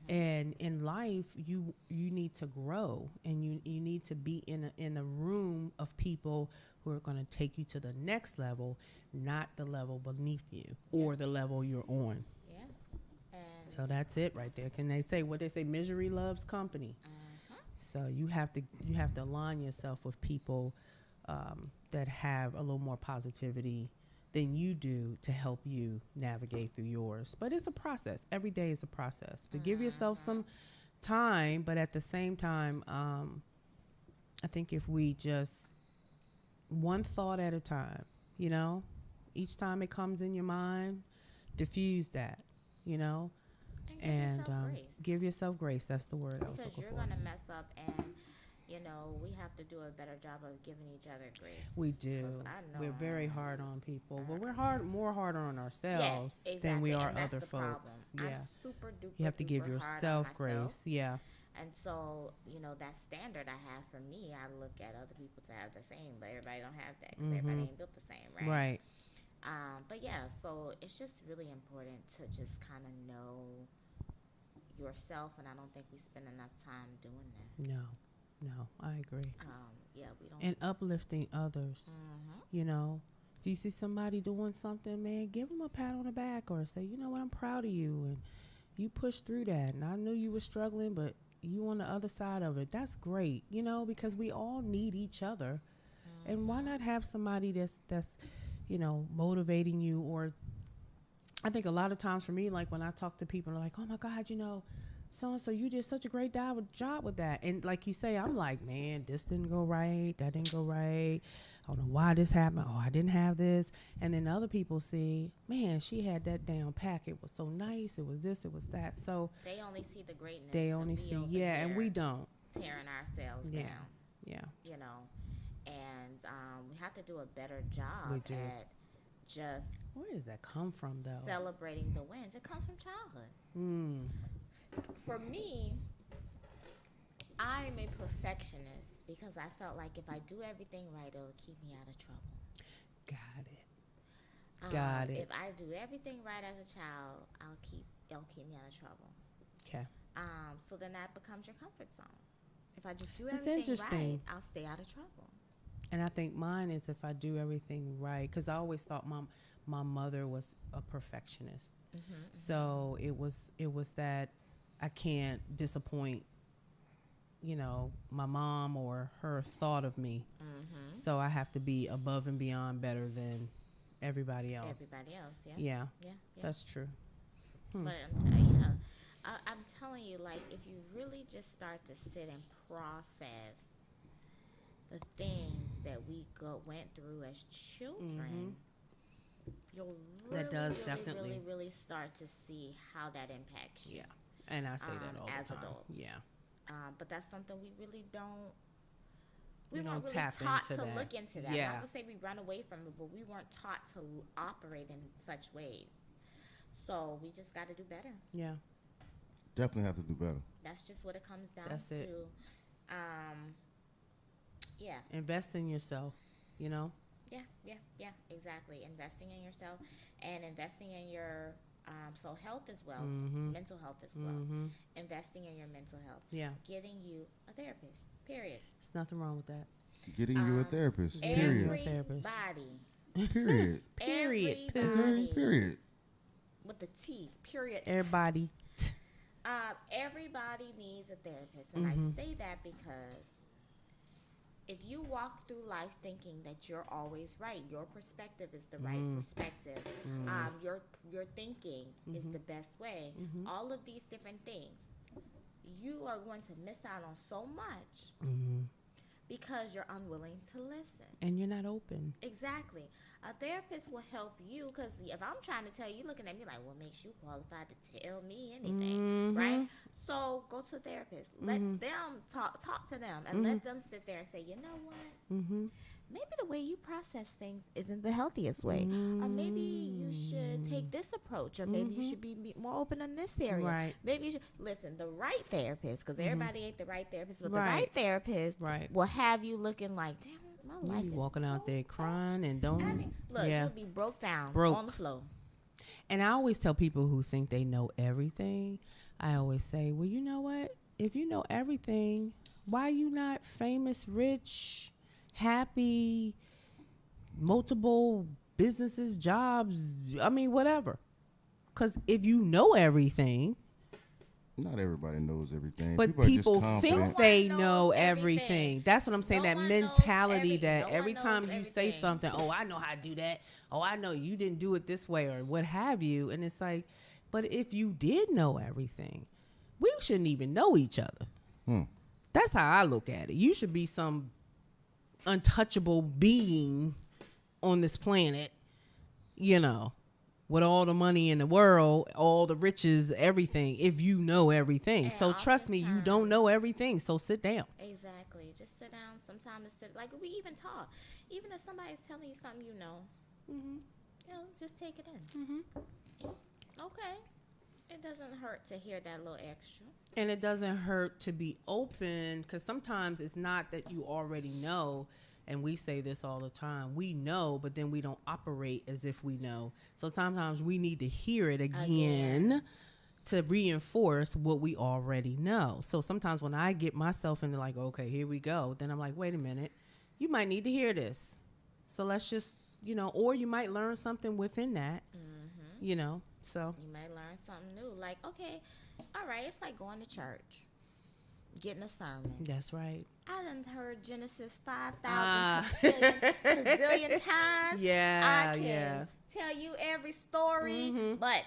[SPEAKER 2] And in life, you need to grow, and you need to be in a room of people who are going to take you to the next level, not the level beneath you or the level you're on.
[SPEAKER 3] Yeah. And
[SPEAKER 2] So that's it right there. Can they say what they say? Misery loves company. So you have to align yourself with people that have a little more positivity than you do to help you navigate through yours. But it's a process. Every day is a process. But give yourself some time. But at the same time, I think if we just one thought at a time, you know, each time it comes in your mind, diffuse that, you know,
[SPEAKER 3] and
[SPEAKER 2] and give yourself grace. That's the word I was
[SPEAKER 3] because
[SPEAKER 2] looking
[SPEAKER 3] you're
[SPEAKER 2] for.
[SPEAKER 3] gonna mess up, and we have to do a better job of giving each other grace.
[SPEAKER 2] We do.
[SPEAKER 3] 'Cause I know
[SPEAKER 2] We're very hard on people, but we're more harder on
[SPEAKER 3] Yes,
[SPEAKER 2] ourselves
[SPEAKER 3] exactly.
[SPEAKER 2] than we are
[SPEAKER 3] and that's
[SPEAKER 2] other
[SPEAKER 3] the problem.
[SPEAKER 2] folks.
[SPEAKER 3] I'm
[SPEAKER 2] Yeah,
[SPEAKER 3] super duper.
[SPEAKER 2] you have to give
[SPEAKER 3] duper hard on
[SPEAKER 2] yourself
[SPEAKER 3] myself.
[SPEAKER 2] grace. Yeah,
[SPEAKER 3] And so, that standard I have for me, I look at other people to have the same, but everybody don't have that because everybody ain't built the same, right?
[SPEAKER 2] right.
[SPEAKER 3] But yeah, so it's just really important to just kind of know yourself, and I don't think we spend enough time doing that.
[SPEAKER 2] No, I agree.
[SPEAKER 3] Yeah, we don't.
[SPEAKER 2] And uplifting others.
[SPEAKER 3] Mhm.
[SPEAKER 2] You know, if you see somebody doing something, man, give them a pat on the back or say, you know what, I'm proud of you, and you pushed through that, and I knew you were struggling, but you on the other side of it. That's great, because we all need each other. And why not have somebody that's motivating you? Or I think a lot of times for me, like when I talk to people, they're like, oh my God, so and so, you did such a great job with that. And like you say, I'm like, man, this didn't go right, that didn't go right, I don't know why this happened, oh, I didn't have this. And then other people see, man, she had that down pack, it was so nice, it was this, it was that. So
[SPEAKER 3] They only see the greatness.
[SPEAKER 2] they
[SPEAKER 3] and
[SPEAKER 2] only
[SPEAKER 3] we
[SPEAKER 2] see,
[SPEAKER 3] over
[SPEAKER 2] and we
[SPEAKER 3] here
[SPEAKER 2] don't.
[SPEAKER 3] tearing ourselves
[SPEAKER 2] Yeah.
[SPEAKER 3] down.
[SPEAKER 2] Yeah,
[SPEAKER 3] And we have to do a better job
[SPEAKER 2] We do.
[SPEAKER 3] at just
[SPEAKER 2] where does that come from though?
[SPEAKER 3] celebrating the wins. It comes from childhood. For me, I'm a perfectionist because I felt like if I do everything right, it'll keep me out of trouble.
[SPEAKER 2] Got it. Got it.
[SPEAKER 3] If I do everything right as a child, it'll keep me out of trouble.
[SPEAKER 2] Okay.
[SPEAKER 3] So then that becomes your comfort zone. If I just do
[SPEAKER 2] It's
[SPEAKER 3] everything
[SPEAKER 2] interesting.
[SPEAKER 3] right, I'll stay out of trouble.
[SPEAKER 2] And I think mine is if I do everything right, because I always thought my mother was a perfectionist. So it was that I can't disappoint, my mom or her thought of me. So I have to be above and beyond better than everybody else.
[SPEAKER 3] Everybody else, yeah.
[SPEAKER 2] Yeah,
[SPEAKER 3] Yeah.
[SPEAKER 2] that's true.
[SPEAKER 3] But I'm telling you, like, if you really just start to sit and process the things that we went through as children, you'll really,
[SPEAKER 2] That does
[SPEAKER 3] really,
[SPEAKER 2] definitely.
[SPEAKER 3] really, really start to see how that impacts you.
[SPEAKER 2] Yeah. And I say that all
[SPEAKER 3] as
[SPEAKER 2] the time.
[SPEAKER 3] adults.
[SPEAKER 2] Yeah.
[SPEAKER 3] But that's something we really don't.
[SPEAKER 2] We
[SPEAKER 3] weren't
[SPEAKER 2] don't
[SPEAKER 3] really
[SPEAKER 2] tap
[SPEAKER 3] taught
[SPEAKER 2] into
[SPEAKER 3] to
[SPEAKER 2] that.
[SPEAKER 3] look into that.
[SPEAKER 2] Yeah.
[SPEAKER 3] Not to say we run away from it, but we weren't taught to operate in such ways. So we just got to do better.
[SPEAKER 2] Yeah.
[SPEAKER 1] Definitely have to do better.
[SPEAKER 3] That's just what it comes down
[SPEAKER 2] That's
[SPEAKER 3] to.
[SPEAKER 2] it.
[SPEAKER 3] Yeah.
[SPEAKER 2] Invest in yourself,
[SPEAKER 3] Yeah, exactly. Investing in yourself and investing in your health as well, mental health as well. Investing in your mental health.
[SPEAKER 2] Yeah.
[SPEAKER 3] Getting you a therapist, period.
[SPEAKER 2] There's nothing wrong with that.
[SPEAKER 1] Getting you a therapist.
[SPEAKER 2] Getting
[SPEAKER 1] Period.
[SPEAKER 2] you a therapist.
[SPEAKER 3] Everybody.
[SPEAKER 1] Period.
[SPEAKER 3] Everybody.
[SPEAKER 1] Period.
[SPEAKER 3] With the T, period.
[SPEAKER 2] Everybody.
[SPEAKER 3] Everybody needs a therapist. And I say that because if you walk through life thinking that you're always right, your perspective is the right perspective, your thinking is the best way, all of these different things, you are going to miss out on so much because you're unwilling to listen.
[SPEAKER 2] And you're not open.
[SPEAKER 3] Exactly. A therapist will help you because if I'm trying to tell you, looking at me like, what makes you qualified to tell me anything, right? So go to a therapist. Let them talk to them, and let them sit there and say, you know what? Maybe the way you process things isn't the healthiest way, or maybe you should take take this approach, or maybe you should be more open in this area.
[SPEAKER 2] Right.
[SPEAKER 3] Maybe you should listen. The right therapist, because everybody ain't the right therapist, but the
[SPEAKER 2] Right.
[SPEAKER 3] right therapist
[SPEAKER 2] Right.
[SPEAKER 3] will have you looking like, damn, my life
[SPEAKER 2] You
[SPEAKER 3] is
[SPEAKER 2] walking out
[SPEAKER 3] so
[SPEAKER 2] there crying and don't.
[SPEAKER 3] Look,
[SPEAKER 2] yeah.
[SPEAKER 3] you'll be broke down
[SPEAKER 2] Broke.
[SPEAKER 3] on the floor.
[SPEAKER 2] And I always tell people who think they know everything, I always say, well, you know what? If you know everything, why you not famous, rich, happy, multiple businesses, jobs? I mean, whatever. Because if you know everything,
[SPEAKER 1] Not everybody knows everything.
[SPEAKER 2] but
[SPEAKER 1] are just
[SPEAKER 2] people think
[SPEAKER 1] confident.
[SPEAKER 2] they
[SPEAKER 3] No one
[SPEAKER 2] know
[SPEAKER 3] knows
[SPEAKER 2] everything.
[SPEAKER 3] everything.
[SPEAKER 2] That's what I'm saying.
[SPEAKER 3] No
[SPEAKER 2] That
[SPEAKER 3] one knows
[SPEAKER 2] mentality
[SPEAKER 3] everything.
[SPEAKER 2] that
[SPEAKER 3] No one
[SPEAKER 2] every
[SPEAKER 3] knows
[SPEAKER 2] time you say
[SPEAKER 3] everything.
[SPEAKER 2] something, oh, I know how to do that. Oh, I know you didn't do it this way or what have you. And it's like, but if you did know everything, we shouldn't even know each other. That's how I look at it. You should be some untouchable being on this planet, you know, with all the money in the world, all the riches, everything, if you know everything.
[SPEAKER 3] And
[SPEAKER 2] So trust me, you don't know everything. So sit down.
[SPEAKER 3] Exactly. Just sit down. Sometimes it's like we even talk. Even if somebody's telling you something you know, you know, just take it in. Okay. It doesn't hurt to hear that little extra.
[SPEAKER 2] And it doesn't hurt to be open, because sometimes it's not that you already know. And we say this all the time. We know, but then we don't operate as if we know. So sometimes we need to hear it again to reinforce what we already know. So sometimes when I get myself into like, okay, here we go, then I'm like, wait a minute, you might need to hear this. So let's just, you know, or you might learn something within that, you know, so.
[SPEAKER 3] You might learn something new. Like, okay, all right, it's like going to church, getting a sermon.
[SPEAKER 2] That's right.
[SPEAKER 3] I done heard Genesis 5,000 gazillion times.
[SPEAKER 2] Yeah,
[SPEAKER 3] I can
[SPEAKER 2] yeah.
[SPEAKER 3] tell you every story, but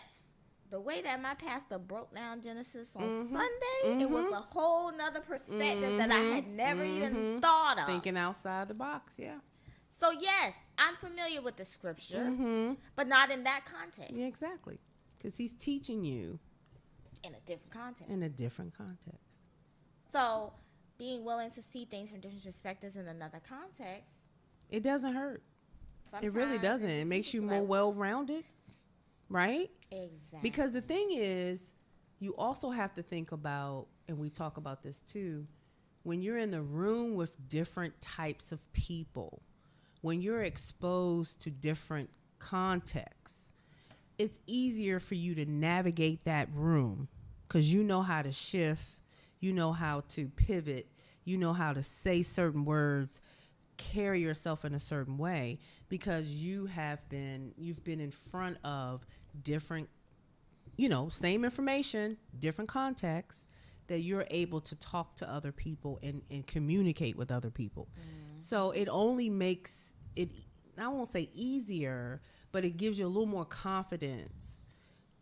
[SPEAKER 3] the way that my pastor broke down Genesis on Sunday, it was a whole nother perspective that I had never even thought of.
[SPEAKER 2] Thinking outside the box, yeah.
[SPEAKER 3] So yes, I'm familiar with the scripture, but not in that context.
[SPEAKER 2] Yeah, exactly. Because he's teaching you
[SPEAKER 3] In a different context.
[SPEAKER 2] in a different context.
[SPEAKER 3] So being willing to see things from different perspectives in another context.
[SPEAKER 2] It doesn't hurt. It really
[SPEAKER 3] sometimes
[SPEAKER 2] doesn't. It
[SPEAKER 3] just
[SPEAKER 2] makes you
[SPEAKER 3] like,
[SPEAKER 2] more well-rounded, right?
[SPEAKER 3] Exactly.
[SPEAKER 2] Because the thing is, you also have to think about, and we talk about this too, when you're in the room with different types of people, when you're exposed to different contexts, it's easier for you to navigate that room because you know how to shift, you know how to pivot, you know how to say certain words, carry yourself in a certain way, because you've been in front of different, you know, same information, different contexts, that you're able to talk to other people and communicate with other people. So it only makes it, I won't say easier, but it gives you a little more confidence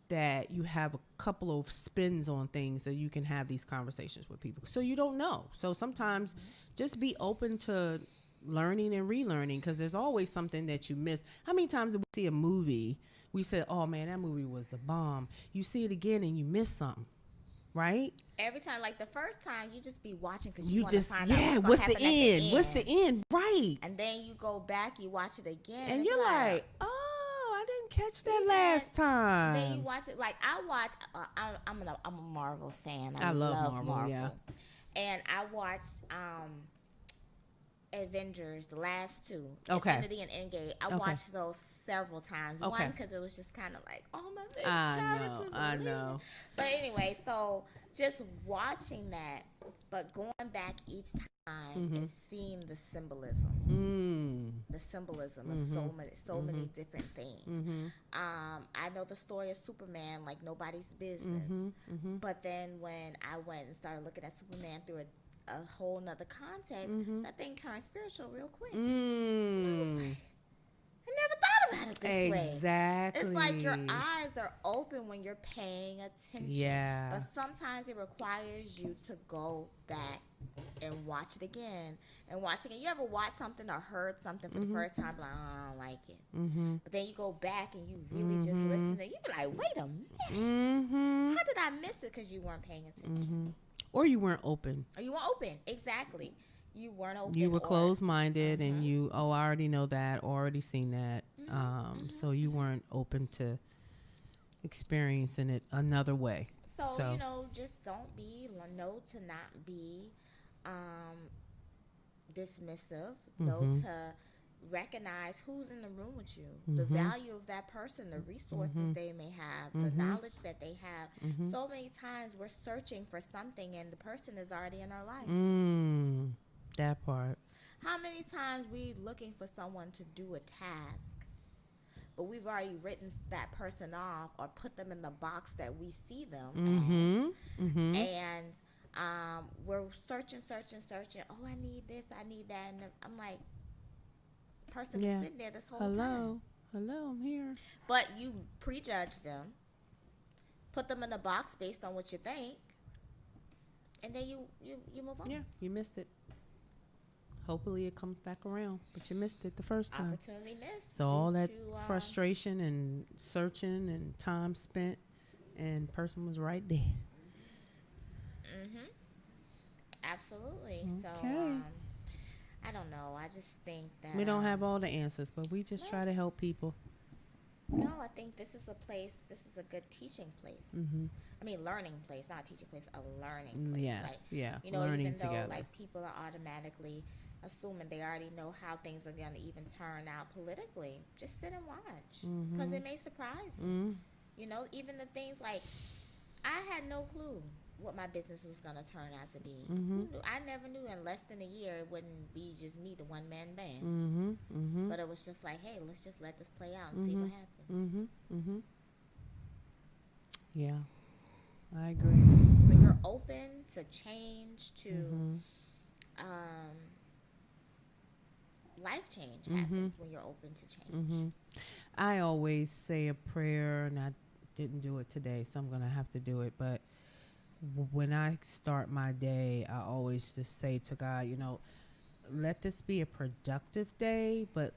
[SPEAKER 2] that you have a couple of spins on things that you can have these conversations with people. So you don't know. So sometimes just be open to learning and relearning, because there's always something that you miss. How many times did we see a movie, we said, oh man, that movie was the bomb. You see it again and you miss something, right?
[SPEAKER 3] Every time, like the first time, you just be watching because you want to
[SPEAKER 2] just,
[SPEAKER 3] find out
[SPEAKER 2] yeah,
[SPEAKER 3] what's
[SPEAKER 2] what's
[SPEAKER 3] gonna
[SPEAKER 2] the
[SPEAKER 3] happen at
[SPEAKER 2] end? What's the end? Right.
[SPEAKER 3] And then you go back, you watch it again,
[SPEAKER 2] And
[SPEAKER 3] be
[SPEAKER 2] you're like, oh, I didn't catch that
[SPEAKER 3] See
[SPEAKER 2] last
[SPEAKER 3] that?
[SPEAKER 2] time.
[SPEAKER 3] then you watch it. Like I watch. I'm a Marvel fan. I
[SPEAKER 2] love Marvel, yeah.
[SPEAKER 3] And I watched Avengers, the last two,
[SPEAKER 2] Okay.
[SPEAKER 3] Infinity and Endgame. I
[SPEAKER 2] Okay.
[SPEAKER 3] watched those several times.
[SPEAKER 2] Okay.
[SPEAKER 3] One, because it was just kind of like, oh my favorite
[SPEAKER 2] I
[SPEAKER 3] characters.
[SPEAKER 2] know.
[SPEAKER 3] amazing. But anyway, so just watching that, but going back each time and seeing the symbolism. The symbolism of so many different things. I know the story of Superman like nobody's business. But then when I went and started looking at Superman through a whole nother context, that thing turned spiritual real quick. I never thought about it this way.
[SPEAKER 2] Exactly.
[SPEAKER 3] It's like your eyes are open when you're paying attention.
[SPEAKER 2] Yeah.
[SPEAKER 3] But sometimes it requires you to go back and watch it again. And watch it again. You ever watch something or heard something for the first time, like, oh, I don't like it. But then you go back and you really just listen, and you be like, wait a minute. How did I miss it? Because you weren't paying attention.
[SPEAKER 2] Or you weren't open.
[SPEAKER 3] Or you weren't open. Exactly. You weren't open.
[SPEAKER 2] You were
[SPEAKER 3] or-
[SPEAKER 2] closed-minded, and you, I already know that, already seen that. So you weren't open to experiencing it another way.
[SPEAKER 3] So, just don't be, know to not be dismissive, know to recognize who's in the room with you, the value of that person, the resources they may have, the knowledge that they have. So many times we're searching for something and the person is already in our life.
[SPEAKER 2] That part.
[SPEAKER 3] How many times we looking for someone to do a task, but we've already written that person off or put them in the box that we see them as, and we're searching. Oh, I need this, I need that, and I'm like, person is sitting there this whole time.
[SPEAKER 2] Hello, I'm here.
[SPEAKER 3] But you prejudge them, put them in a box based on what you think, and then you move on.
[SPEAKER 2] Yeah, you missed it. Hopefully it comes back around, but you missed it the first time.
[SPEAKER 3] Opportunity missed.
[SPEAKER 2] So all that frustration and searching and time spent, and person was right there.
[SPEAKER 3] Absolutely.
[SPEAKER 2] Okay.
[SPEAKER 3] So I don't know. I just think that
[SPEAKER 2] We don't have all the answers, but we just try to help people.
[SPEAKER 3] No, I think this is a place. This is a good teaching place. I mean, learning place, not teaching place. A learning place.
[SPEAKER 2] Yes,
[SPEAKER 3] like,
[SPEAKER 2] learning
[SPEAKER 3] even though
[SPEAKER 2] together.
[SPEAKER 3] like people are automatically assuming they already know how things are going to even turn out politically, just sit and watch because it may surprise you. Even the things like I had no clue what my business was going to turn out to be. Who knew? I never knew in less than a year it wouldn't be just me, the one-man band. But it was just like, hey, let's just let this play out and see what happens.
[SPEAKER 2] Yeah, I agree.
[SPEAKER 3] When you're open to change, to life change happens when you're open to change.
[SPEAKER 2] I always say a prayer, and I didn't do it today, so I'm going to have to do it. But when I start my day, I always just say to God, let this be a productive day, but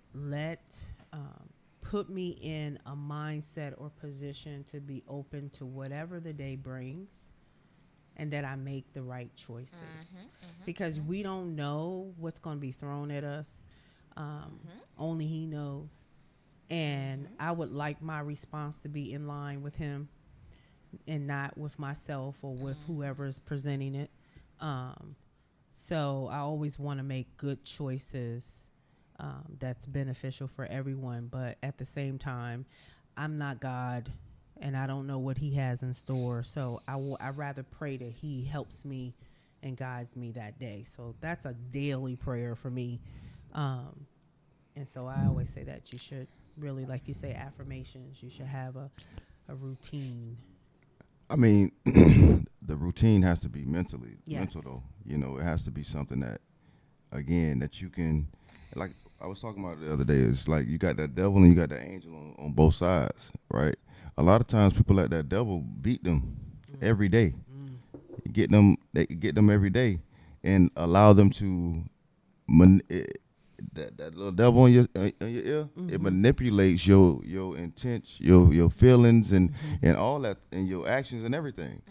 [SPEAKER 2] put me in a mindset or position to be open to whatever the day brings, and that I make the right choices. Because we don't know what's going to be thrown at us. Only He knows. And I would like my response to be in line with Him and not with myself or with whoever is presenting it. So I always want to make good choices that's beneficial for everyone. But at the same time, I'm not God, and I don't know what He has in store. So I'd rather pray that He helps me and guides me that day. So that's a daily prayer for me. And so I always say that you should really, like you say, affirmations. You should have a routine.
[SPEAKER 1] I mean, the routine has to be mental though. It has to be something that, again, that you can, like I was talking about the other day, it's like you got that devil and you got that angel on both sides, right? A lot of times people let that devil beat them every day. They get them every day and allow them to that little devil in your ear, it manipulates your intent, your feelings, and all that, and your actions and everything.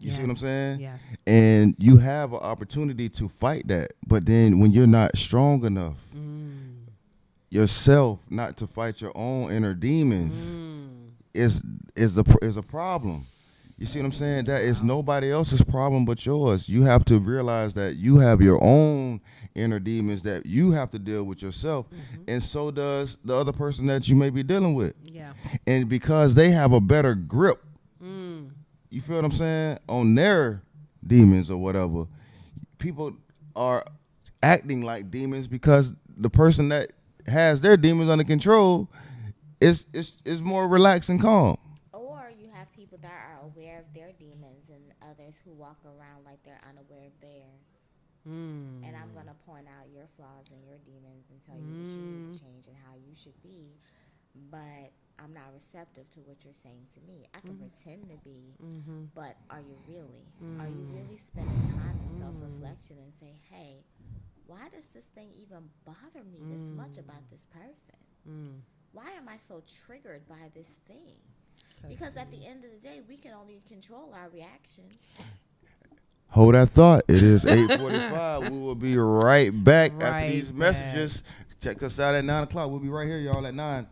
[SPEAKER 1] You see what I'm saying?
[SPEAKER 2] Yes.
[SPEAKER 1] And you have an opportunity to fight that, but then when you're not strong enough yourself not to fight your own inner demons, is a problem. You see what I'm saying? That is nobody else's problem but yours. You have to realize that you have your own inner demons that you have to deal with yourself, and so does the other person that you may be dealing with.
[SPEAKER 2] Yeah.
[SPEAKER 1] And because they have a better grip, you feel what I'm saying, on their demons or whatever, people are acting like demons because the person that has their demons under control is more relaxed and calm.
[SPEAKER 3] Or you have people that are aware of their demons and others who walk around like they're unaware of theirs. And I'm going to point out your flaws and your demons and tell you what you need to change and how you should be. But I'm not receptive to what you're saying to me. I can pretend to be, but are you really? Are you really spending time in self-reflection and say, hey, why does this thing even bother me this much about this person? Why am I so triggered by this thing? Because at the end of the day, we can only control our reaction.
[SPEAKER 1] Hold that thought. It is 8:45. We will be right back after these messages. Check us out at 9 o'clock. We'll be right here, y'all, at 9.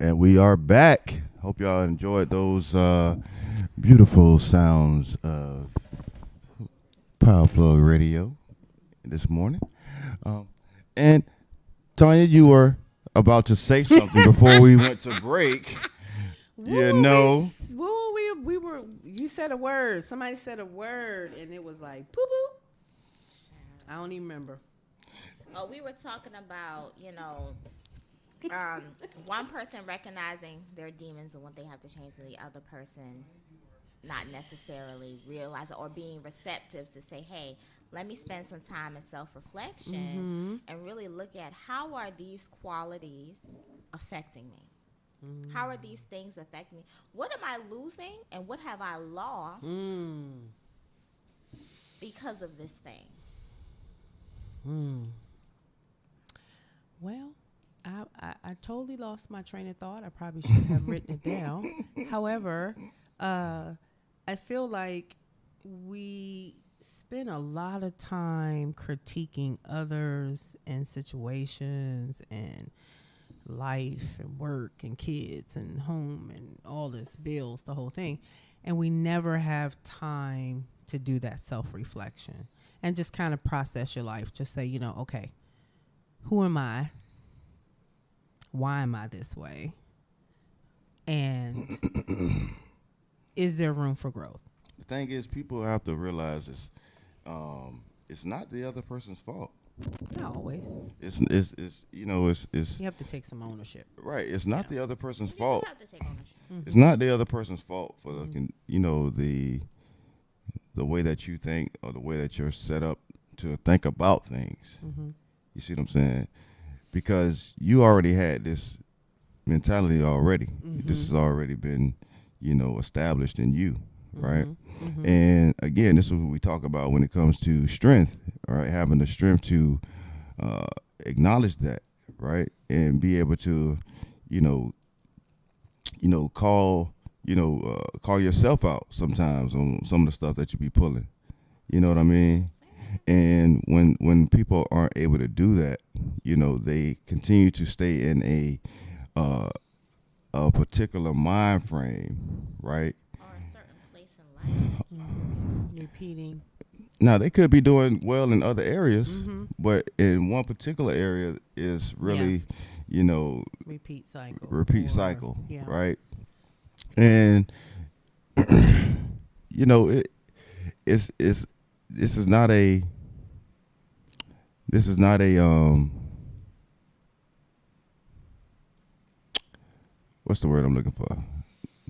[SPEAKER 1] And we are back. Hope y'all enjoyed those beautiful sounds of Power Plug Radio this morning. Um, and Tanya, you were about to say something before we went to break. You know,
[SPEAKER 2] We were. You said a word. Somebody said a word, and it was like poo poo. I don't even remember.
[SPEAKER 3] Oh, we were talking about, one person recognizing their demons and what they have to change, and the other person not necessarily realizing or being receptive to say, hey, let me spend some time in self-reflection and really look at how are these qualities affecting me? How are these things affecting me? What am I losing and what have I lost because of this thing?
[SPEAKER 2] Well, I totally lost my train of thought. I probably should have written it down. However, I feel like we spend a lot of time critiquing others and situations and life and work and kids and home and all this bills, the whole thing. And we never have time to do that self-reflection and just kind of process your life. Just say, okay, who am I? Why am I this way? And is there room for growth?
[SPEAKER 1] the thing is, people have to realize it's not the other person's fault.
[SPEAKER 2] Not always.
[SPEAKER 1] It's
[SPEAKER 2] You have to take some ownership.
[SPEAKER 1] right. It's not the other person's
[SPEAKER 3] You
[SPEAKER 1] fault.
[SPEAKER 3] do have to take ownership.
[SPEAKER 1] It's not the other person's fault for the way that you think or the way that you're set up to think about things. You see what I'm saying? Because you already had this mentality already. This has already been, established in you, right? And again, this is what we talk about when it comes to strength, right? Having the strength to acknowledge that, right, and be able to, call yourself out sometimes on some of the stuff that you be pulling. You know what I mean? And when people aren't able to do that, they continue to stay in a particular mind frame, right?
[SPEAKER 3] Or a certain place in life.
[SPEAKER 2] Repeating.
[SPEAKER 1] Now they could be doing well in other areas, but in one particular area is really,
[SPEAKER 2] Repeat cycle.
[SPEAKER 1] repeat
[SPEAKER 2] Or-
[SPEAKER 1] cycle,
[SPEAKER 2] Yeah.
[SPEAKER 1] right? And it's this is not a what's the word I'm looking for?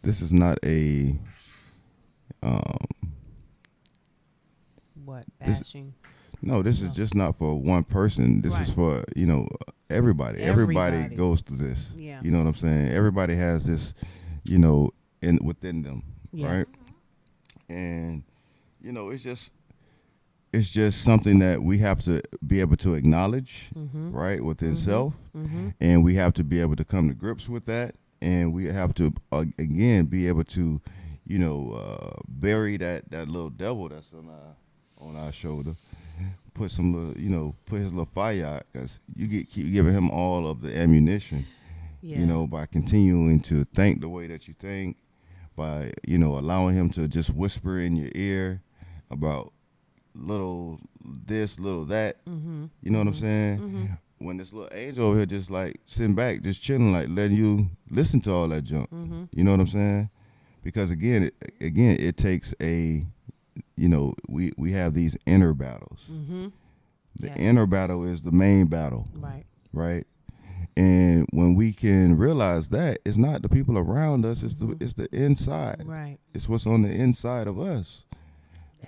[SPEAKER 1] This is not a
[SPEAKER 2] What?
[SPEAKER 1] This-
[SPEAKER 2] Bashing.
[SPEAKER 1] no, this is just not for one person. This is for, everybody. Everybody goes through this.
[SPEAKER 2] Yeah.
[SPEAKER 1] You know what I'm saying? Everybody has this, within them,
[SPEAKER 2] Yeah.
[SPEAKER 1] right? And it's just something that we have to be able to acknowledge, right, within self, and we have to be able to come to grips with that, and we have to again be able to, bury that little devil that's on our shoulder, put some little, put his little fire out, because keep giving him all of the ammunition,
[SPEAKER 2] Yeah.
[SPEAKER 1] by continuing to think the way that you think, by allowing him to just whisper in your ear about little this, little that. You know what I'm saying? When this little angel over here just like sitting back, just chilling, like letting you listen to all that junk. You know what I'm saying? Because again, it takes a, we have these inner battles. The
[SPEAKER 2] Yes.
[SPEAKER 1] inner battle is the main battle,
[SPEAKER 2] Right.
[SPEAKER 1] right? And when we can realize that, it's not the people around us, it's the inside.
[SPEAKER 2] Right.
[SPEAKER 1] It's what's on the inside of us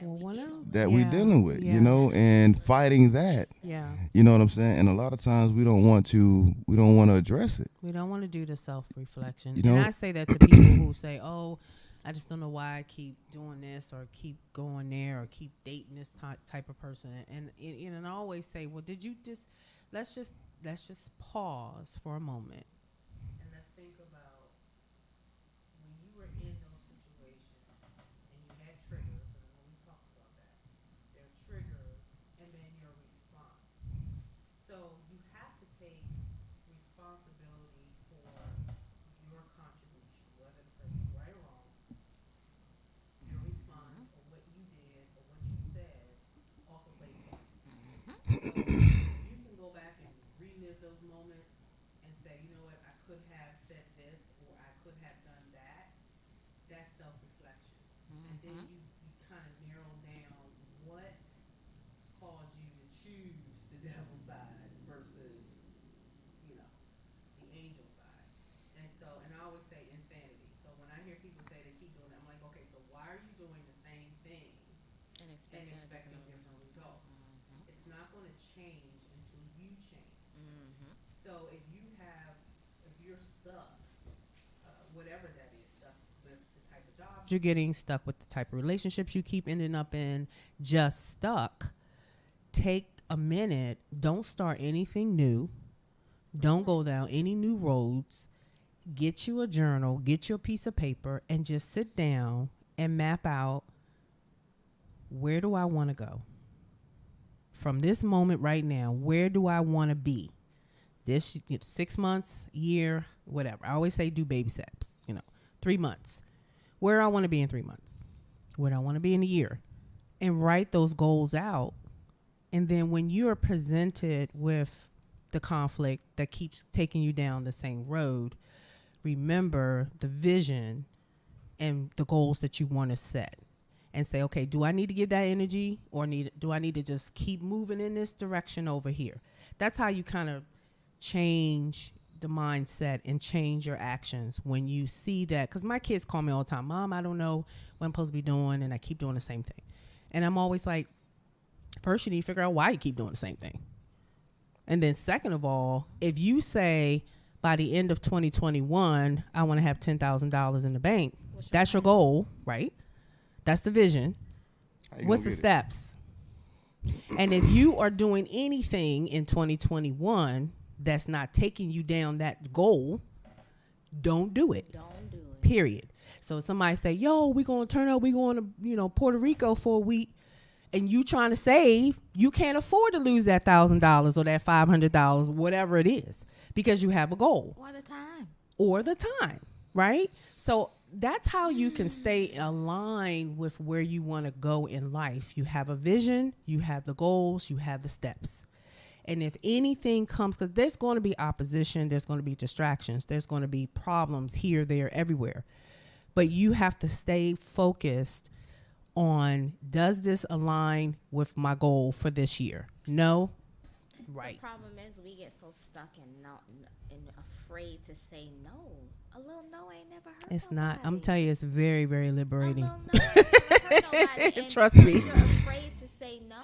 [SPEAKER 2] Well, what else?
[SPEAKER 1] that we dealing with,
[SPEAKER 2] Yeah.
[SPEAKER 1] and fighting that.
[SPEAKER 2] Yeah.
[SPEAKER 1] You know what I'm saying? And a lot of times we don't want to address it.
[SPEAKER 2] We don't want to do the self-reflection.
[SPEAKER 1] You
[SPEAKER 2] And
[SPEAKER 1] know-
[SPEAKER 2] I say that to people who say, "Oh, I just don't know why I keep doing this or keep going there or keep dating this type of person." And I always say, "Well, did you just let's just pause for a moment and let's think about when you were in those situations and you had triggers, and when we talked about that, there are triggers and then your response. So you have to take responsibility for your contribution, whether the person's right or wrong, your response or what you did or what you said also played a part. So if you can go back and relive those moments and say, you know what, I could have said this or I could have done that, that's self-reflection. And then you kind of narrow down what caused you to choose the devil side versus, you know, the angel side. And so, and I always say insanity. So when I hear people say they keep doing it, I'm like, okay, so why are you doing the same thing
[SPEAKER 3] And
[SPEAKER 2] and expecting different results? It's not going to change until you change. So if you're stuck, whatever that is, stuck with the type of jobs you're getting, stuck with the type of relationships you keep ending up in, just stuck, take a minute, don't start anything new, don't go down any new roads, get you a journal, get you a piece of paper, and just sit down and map out, where do I want to go? From this moment right now, where do I want to be? This 6 months, year, whatever. I always say do baby steps, 3 months. Where I want to be in 3 months. Where I want to be in a year. And write those goals out. And then when you're presented with the conflict that keeps taking you down the same road, remember the vision and the goals that you want to set. And say, okay, do I need to give that energy or do I need to just keep moving in this direction over here? That's how you kind of change the mindset and change your actions when you see that. Because my kids call me all the time, Mom, I don't know what I'm supposed to be doing, and I keep doing the same thing. And I'm always like, first you need to figure out why you keep doing the same thing. And then second of all, if you say by the end of 2021, I want to have $10,000 in the bank, that's your goal, right? That's the vision. What's the steps? And if you are doing anything in 2021 that's not taking you down that goal, don't do it.
[SPEAKER 3] Don't do it.
[SPEAKER 2] Period. So if somebody say, yo, we're going to turn up, we're going to, Puerto Rico for a week, and you trying to save, you can't afford to lose that $1,000 or that $500, whatever it is, because you have a goal. Or the time, right? So that's how you can stay aligned with where you want to go in life. You have a vision, you have the goals, you have the steps. And if anything comes, because there's going to be opposition, there's going to be distractions, there's going to be problems here, there, everywhere. But you have to stay focused on, does this align with my goal for this year? No? Right.
[SPEAKER 3] The problem is we get so stuck and afraid to say no. A little no ain't never hurt
[SPEAKER 2] It's
[SPEAKER 3] nobody.
[SPEAKER 2] not. I'm telling you, it's very, very liberating.
[SPEAKER 3] A little no ain't never hurt nobody. And
[SPEAKER 2] Trust me.
[SPEAKER 3] If you're afraid to say no,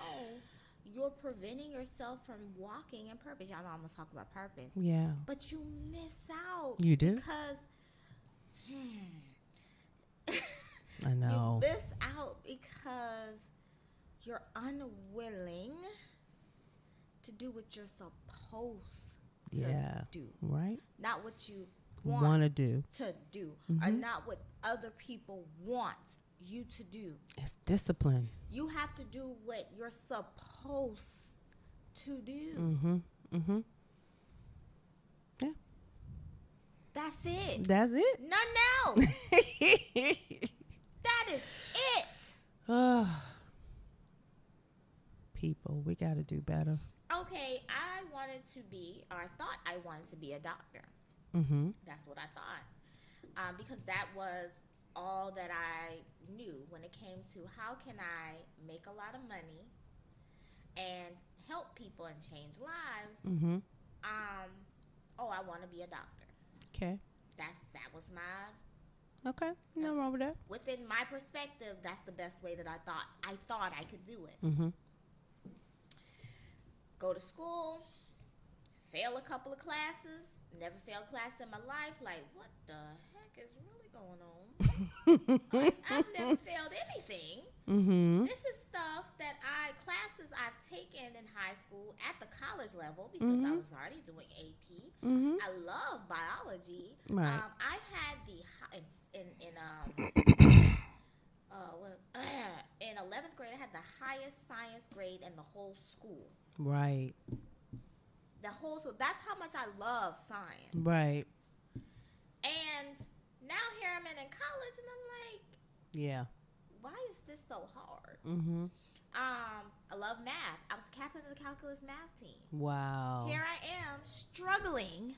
[SPEAKER 3] you're preventing yourself from walking in purpose. Y'all know I'm going to talk about purpose.
[SPEAKER 2] Yeah.
[SPEAKER 3] But you miss out.
[SPEAKER 2] You do?
[SPEAKER 3] Because
[SPEAKER 2] I know.
[SPEAKER 3] you miss out because you're unwilling to do what you're supposed to do.
[SPEAKER 2] Right.
[SPEAKER 3] Not what you
[SPEAKER 2] Want to do.
[SPEAKER 3] Or not what other people want you to do.
[SPEAKER 2] It's discipline.
[SPEAKER 3] You have to do what you're supposed to do.
[SPEAKER 2] Yeah.
[SPEAKER 3] That's it.
[SPEAKER 2] That's it.
[SPEAKER 3] Nothing else. That is it.
[SPEAKER 2] People, we got to do better.
[SPEAKER 3] Okay, I thought I wanted to be a doctor. That's what I thought. Because that was all that I knew when it came to how can I make a lot of money and help people and change lives. I want to be a doctor.
[SPEAKER 2] Okay.
[SPEAKER 3] That was my...
[SPEAKER 2] Okay. No wrong with that.
[SPEAKER 3] Within my perspective, that's the best way that I thought I could do it. Go to school, fail a couple of classes, never failed class in my life. Like, what the heck is really going on? I've never failed anything. This is stuff that classes I've taken in high school at the college level because I was already doing AP. I love biology.
[SPEAKER 2] Right.
[SPEAKER 3] I had in 11th grade, I had the highest science grade in the whole school.
[SPEAKER 2] Right.
[SPEAKER 3] The whole school. That's how much I love science.
[SPEAKER 2] Right.
[SPEAKER 3] And now here I'm in college, and I'm like,
[SPEAKER 2] Yeah.
[SPEAKER 3] why is this so hard?
[SPEAKER 2] Mm-hmm.
[SPEAKER 3] I love math. I was captain of the calculus math team.
[SPEAKER 2] Wow.
[SPEAKER 3] Here I am struggling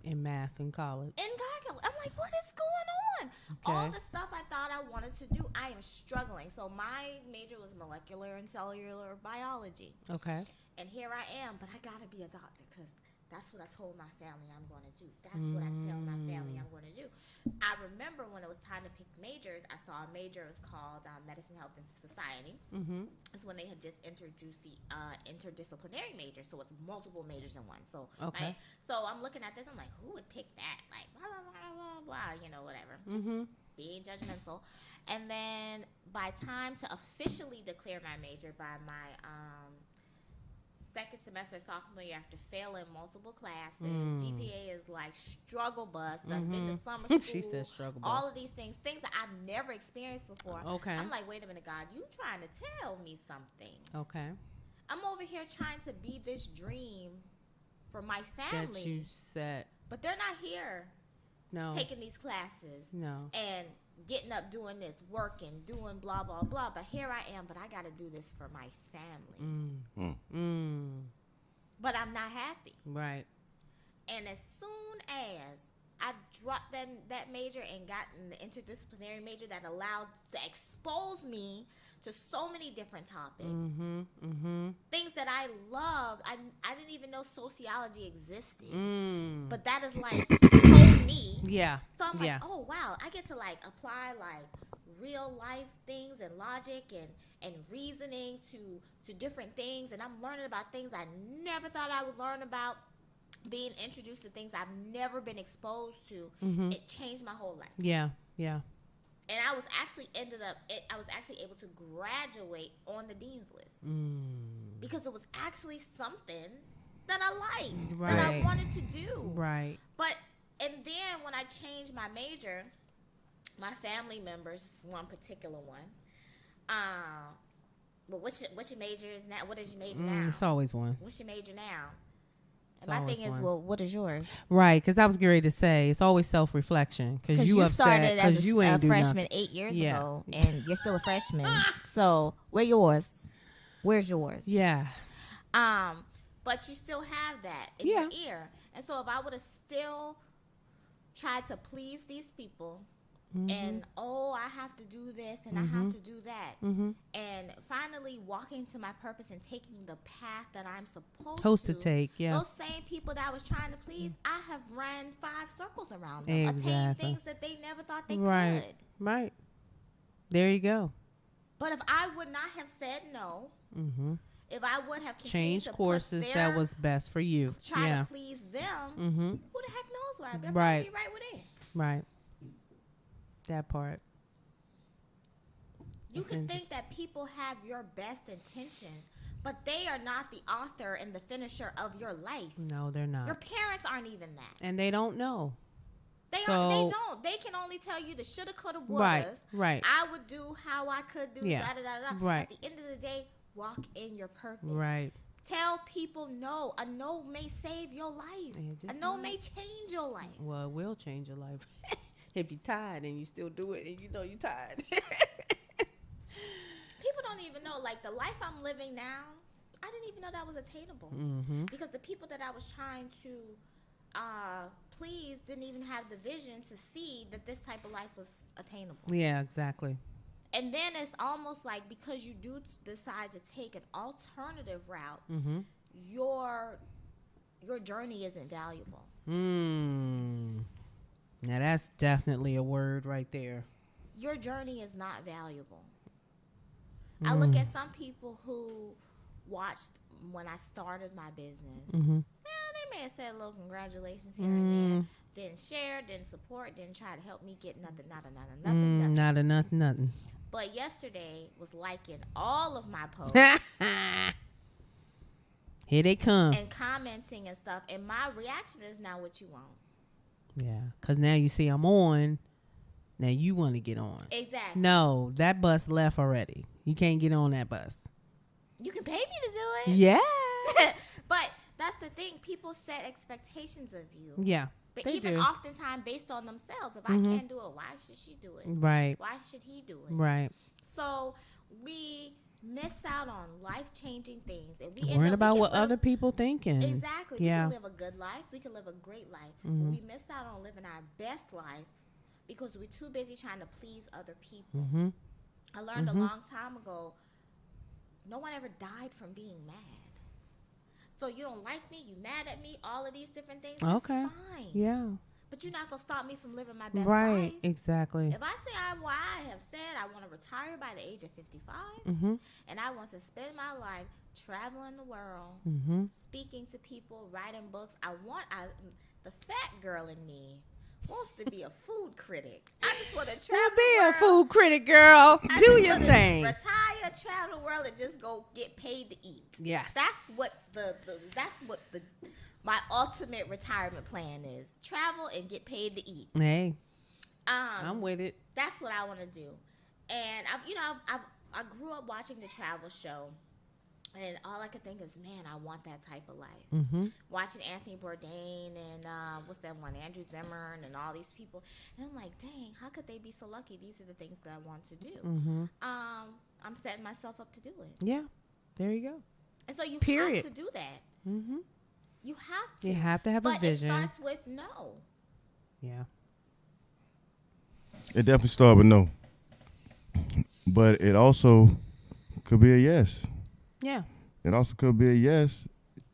[SPEAKER 2] In math in college.
[SPEAKER 3] in calculus. I'm like, what is going on?
[SPEAKER 2] Okay.
[SPEAKER 3] All the stuff I thought I wanted to do, I am struggling. So my major was molecular and cellular biology.
[SPEAKER 2] Okay.
[SPEAKER 3] And here I am, but I gotta be a doctor because that's what I told my family I'm going to do. That's what I tell my family I'm going to do. I remember when it was time to pick majors, I saw a major. It was called Medicine, Health, and Society.
[SPEAKER 2] Mm-hmm.
[SPEAKER 3] It's when they had just introduced the interdisciplinary major, so it's multiple majors in one. So,
[SPEAKER 2] Okay.
[SPEAKER 3] right? So I'm looking at this. I'm like, who would pick that? Like, blah blah blah blah blah. You know, whatever. Just being judgmental. And then by time to officially declare my major, by my second semester sophomore year, after failing multiple classes, GPA is like struggle bus. I've been to summer school.
[SPEAKER 2] She said struggle bus.
[SPEAKER 3] All of these things that I've never experienced before.
[SPEAKER 2] Okay.
[SPEAKER 3] I'm like, wait a minute, God, you trying to tell me something?
[SPEAKER 2] Okay.
[SPEAKER 3] I'm over here trying to be this dream for my family,
[SPEAKER 2] That you said
[SPEAKER 3] but they're not here
[SPEAKER 2] no.
[SPEAKER 3] taking these classes
[SPEAKER 2] No.
[SPEAKER 3] and getting up doing this, working, doing blah blah blah. But here I am, but I got to do this for my family. But I'm not happy.
[SPEAKER 2] Right.
[SPEAKER 3] And as soon as I dropped that major and got in the interdisciplinary major that allowed to expose me to so many different topics, things that I loved. I didn't even know sociology existed, but that is like so me.
[SPEAKER 2] Yeah.
[SPEAKER 3] So I'm like,
[SPEAKER 2] Yeah.
[SPEAKER 3] oh wow, I get to like apply like real life things and logic and reasoning to different things, and I'm learning about things I never thought I would learn about. Being introduced to things I've never been exposed to, it changed my whole life.
[SPEAKER 2] Yeah. Yeah.
[SPEAKER 3] And I was actually able to graduate on the dean's list because it was actually something that I liked, that I
[SPEAKER 2] Right.
[SPEAKER 3] wanted to do.
[SPEAKER 2] Right.
[SPEAKER 3] And then when I changed my major, my family members, one particular one, well, what's your major is now? What is your major now?
[SPEAKER 2] It's always one.
[SPEAKER 3] What's your major now?
[SPEAKER 2] It's
[SPEAKER 3] And my
[SPEAKER 2] always
[SPEAKER 3] thing is,
[SPEAKER 2] one.
[SPEAKER 3] well, what is yours?
[SPEAKER 2] Right, because I was getting ready to say it's always self-reflection because you upset
[SPEAKER 3] started as
[SPEAKER 2] because you ain't
[SPEAKER 3] a
[SPEAKER 2] do
[SPEAKER 3] freshman
[SPEAKER 2] nothing.
[SPEAKER 3] 8 years
[SPEAKER 2] Yeah.
[SPEAKER 3] ago, and you're still a freshman. So where yours? Where's yours?
[SPEAKER 2] Yeah.
[SPEAKER 3] But you still have that in
[SPEAKER 2] Yeah.
[SPEAKER 3] your ear. And so if I would have still tried to please these people and I have to do this and I have to do that, and finally walking to my purpose and taking the path that I'm supposed
[SPEAKER 2] to take, yeah.
[SPEAKER 3] Those same people that I was trying to please, I have ran 5 circles around them, attained
[SPEAKER 2] Exactly.
[SPEAKER 3] things that they never thought they
[SPEAKER 2] Right.
[SPEAKER 3] could.
[SPEAKER 2] Right. There you go.
[SPEAKER 3] But if I would not have said no, if I would have continued
[SPEAKER 2] Change
[SPEAKER 3] to put
[SPEAKER 2] courses
[SPEAKER 3] their-
[SPEAKER 2] that was best for you.
[SPEAKER 3] try
[SPEAKER 2] Yeah.
[SPEAKER 3] to please them, who the heck knows where I'd be? I'd
[SPEAKER 2] Right.
[SPEAKER 3] be right with it.
[SPEAKER 2] Right. That part.
[SPEAKER 3] You
[SPEAKER 2] That's
[SPEAKER 3] can think that people have your best intentions, but they are not the author and the finisher of your life.
[SPEAKER 2] No, they're
[SPEAKER 3] Your
[SPEAKER 2] not.
[SPEAKER 3] parents aren't even that.
[SPEAKER 2] And they don't know.
[SPEAKER 3] They
[SPEAKER 2] So-
[SPEAKER 3] don't. They can only tell you the shoulda, coulda, wouldas.
[SPEAKER 2] Right.
[SPEAKER 3] I would do how I could do.
[SPEAKER 2] Yeah.
[SPEAKER 3] Da, da, da, da.
[SPEAKER 2] Right.
[SPEAKER 3] At the end of the day, walk in your purpose.
[SPEAKER 2] Right.
[SPEAKER 3] Tell people no. A no may save your life.
[SPEAKER 2] Yeah, just
[SPEAKER 3] A no
[SPEAKER 2] might.
[SPEAKER 3] may change your life.
[SPEAKER 2] Well, it will change your life. If you're tired and you still do it and you know you're tired.
[SPEAKER 3] People don't even know, like, the life I'm living now, I didn't even know that was attainable. Because the people that I was trying to please didn't even have the vision to see that this type of life was attainable.
[SPEAKER 2] Yeah, exactly.
[SPEAKER 3] And then it's almost like because you do decide to take an alternative route, your journey isn't valuable.
[SPEAKER 2] Now that's definitely a word right there.
[SPEAKER 3] Your journey is not valuable. I look at some people who watched when I started my business. Yeah, they may have said a little congratulations here and there. Didn't share, didn't support, didn't try to help me get nothing.
[SPEAKER 2] Not a nothing.
[SPEAKER 3] But yesterday was liking all of my posts
[SPEAKER 2] Here they come.
[SPEAKER 3] and commenting and stuff. And my reaction is now what you want.
[SPEAKER 2] Yeah, because now you see I'm on. Now you want to get on.
[SPEAKER 3] Exactly.
[SPEAKER 2] No, that bus left already. You can't get on that bus.
[SPEAKER 3] You can pay me to do it.
[SPEAKER 2] Yeah.
[SPEAKER 3] But that's the thing. People set expectations of you.
[SPEAKER 2] Yeah,
[SPEAKER 3] But
[SPEAKER 2] they
[SPEAKER 3] even
[SPEAKER 2] do.
[SPEAKER 3] oftentimes based on themselves. If I can't do it, why should she do it?
[SPEAKER 2] Right,
[SPEAKER 3] Why should he do it?
[SPEAKER 2] right.
[SPEAKER 3] So we miss out on life-changing things, and we end
[SPEAKER 2] Worrying
[SPEAKER 3] up,
[SPEAKER 2] about
[SPEAKER 3] we
[SPEAKER 2] what
[SPEAKER 3] can live,
[SPEAKER 2] other people thinking.
[SPEAKER 3] exactly.
[SPEAKER 2] Yeah.
[SPEAKER 3] We can live a good life. We can live a great life. But we miss out on living our best life because we're too busy trying to please other people.
[SPEAKER 2] Mm-hmm.
[SPEAKER 3] I learned a long time ago, no one ever died from being mad. So you don't like me, you mad at me, all of these different things, that's
[SPEAKER 2] Okay.
[SPEAKER 3] fine.
[SPEAKER 2] Yeah.
[SPEAKER 3] But you're not going to stop me from living my best
[SPEAKER 2] Right.
[SPEAKER 3] life.
[SPEAKER 2] Exactly.
[SPEAKER 3] If I say I have said I want to retire by the age of 55,
[SPEAKER 2] Mm-hmm.
[SPEAKER 3] and I want to spend my life traveling the world,
[SPEAKER 2] Mm-hmm.
[SPEAKER 3] speaking to people, writing books, the fat girl in me wants to be a food critic. I just want to travel
[SPEAKER 2] Be
[SPEAKER 3] the
[SPEAKER 2] a
[SPEAKER 3] world.
[SPEAKER 2] food critic, girl.
[SPEAKER 3] I
[SPEAKER 2] Do
[SPEAKER 3] just
[SPEAKER 2] your
[SPEAKER 3] wanna
[SPEAKER 2] thing.
[SPEAKER 3] Retire, travel the world, and just go get paid to eat.
[SPEAKER 2] Yes.
[SPEAKER 3] That's what my ultimate retirement plan is: travel and get paid to eat.
[SPEAKER 2] Hey, I'm with it.
[SPEAKER 3] That's what I want to do. And I grew up watching the travel show, and all I could think is, man, I want that type of life.
[SPEAKER 2] Mm-hmm.
[SPEAKER 3] Watching Anthony Bourdain and what's that one, Andrew Zimmern, and all these people, and I'm like, dang, how could they be so lucky? These are the things that I want to do.
[SPEAKER 2] Mm-hmm.
[SPEAKER 3] I'm setting myself up to do it,
[SPEAKER 2] Yeah. There you go.
[SPEAKER 3] and so you
[SPEAKER 2] Period.
[SPEAKER 3] have to do that.
[SPEAKER 2] Mm-hmm.
[SPEAKER 3] You have to.
[SPEAKER 2] You have to have a
[SPEAKER 3] but
[SPEAKER 2] vision.
[SPEAKER 3] it starts with no.
[SPEAKER 2] Yeah.
[SPEAKER 1] It definitely started with no. But it also could be a yes.
[SPEAKER 2] Yeah.
[SPEAKER 1] It also could be a yes,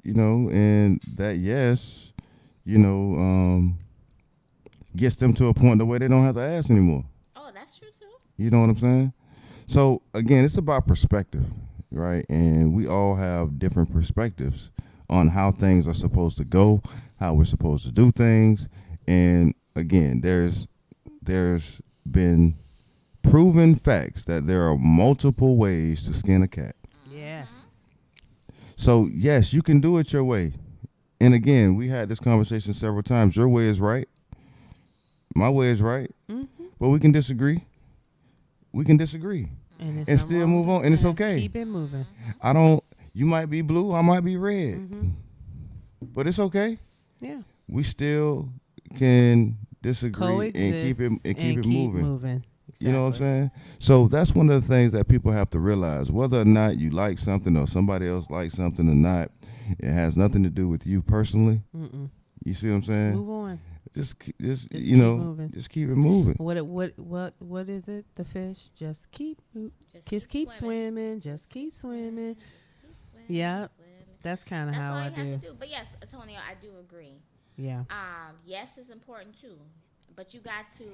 [SPEAKER 1] and that yes, gets them to a point the way they don't have to ask anymore.
[SPEAKER 3] Oh, that's true too.
[SPEAKER 1] You know what I'm saying? So again, it's about perspective, right? And we all have different perspectives on how things are supposed to go, how we're supposed to do things. And again, there's been proven facts that there are multiple ways to skin a cat.
[SPEAKER 2] Yes.
[SPEAKER 1] So yes, you can do it your way. And again, we had this conversation several times. Your way is right. My way is right.
[SPEAKER 2] Mm-hmm.
[SPEAKER 1] But we can disagree. We can disagree.
[SPEAKER 2] And,
[SPEAKER 1] And still move on, and it's okay.
[SPEAKER 2] Keep it moving.
[SPEAKER 1] You might be blue, I might be red.
[SPEAKER 2] Mm-hmm.
[SPEAKER 1] But it's okay.
[SPEAKER 2] Yeah.
[SPEAKER 1] We still can disagree
[SPEAKER 2] Coexist
[SPEAKER 1] and keep it moving.
[SPEAKER 2] Exactly.
[SPEAKER 1] You know what I'm saying? So that's one of the things that people have to realize. Whether or not you like something or somebody else likes something or not, it has nothing to do with you personally.
[SPEAKER 2] Mm-mm.
[SPEAKER 1] You see what I'm saying?
[SPEAKER 2] Move on.
[SPEAKER 1] Just
[SPEAKER 2] keep moving.
[SPEAKER 1] just keep it moving.
[SPEAKER 2] What is it? The fish just keep keep swimming. Just keep swimming. Yeah. That's kind of how
[SPEAKER 3] all
[SPEAKER 2] I
[SPEAKER 3] you have
[SPEAKER 2] do.
[SPEAKER 3] to do. But yes, Antonio, I do agree.
[SPEAKER 2] Yeah.
[SPEAKER 3] Yes is important too, but you got to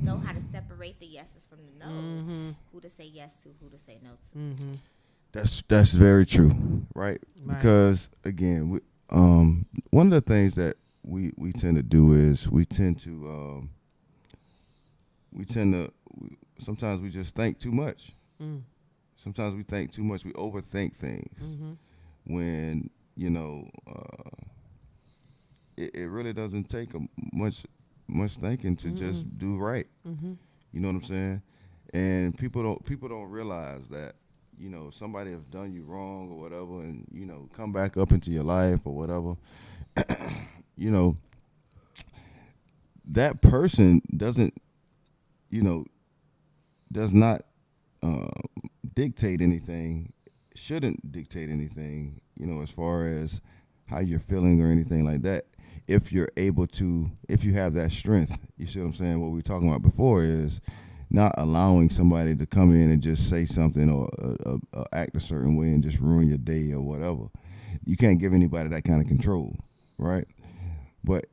[SPEAKER 3] know how to separate the yeses from the no's.
[SPEAKER 2] Mm-hmm.
[SPEAKER 3] Who to say yes to, who to say no to.
[SPEAKER 2] Mm-hmm.
[SPEAKER 1] That's very true, right? Because again, one of the things that we tend to do is we tend to sometimes we just think too much.
[SPEAKER 2] Mm.
[SPEAKER 1] Sometimes we think too much. We overthink things
[SPEAKER 2] Mm-hmm.
[SPEAKER 1] when it really doesn't take much thinking to just do right.
[SPEAKER 2] Mm-hmm.
[SPEAKER 1] You know what I'm saying? And people don't realize that somebody has done you wrong or whatever, and come back up into your life or whatever. That person does not dictate anything, shouldn't dictate anything, as far as how you're feeling or anything like that. If you have that strength, you see what I'm saying? What we were talking about before is not allowing somebody to come in and just say something or act a certain way and just ruin your day or whatever. You can't give anybody that kind of control, right? But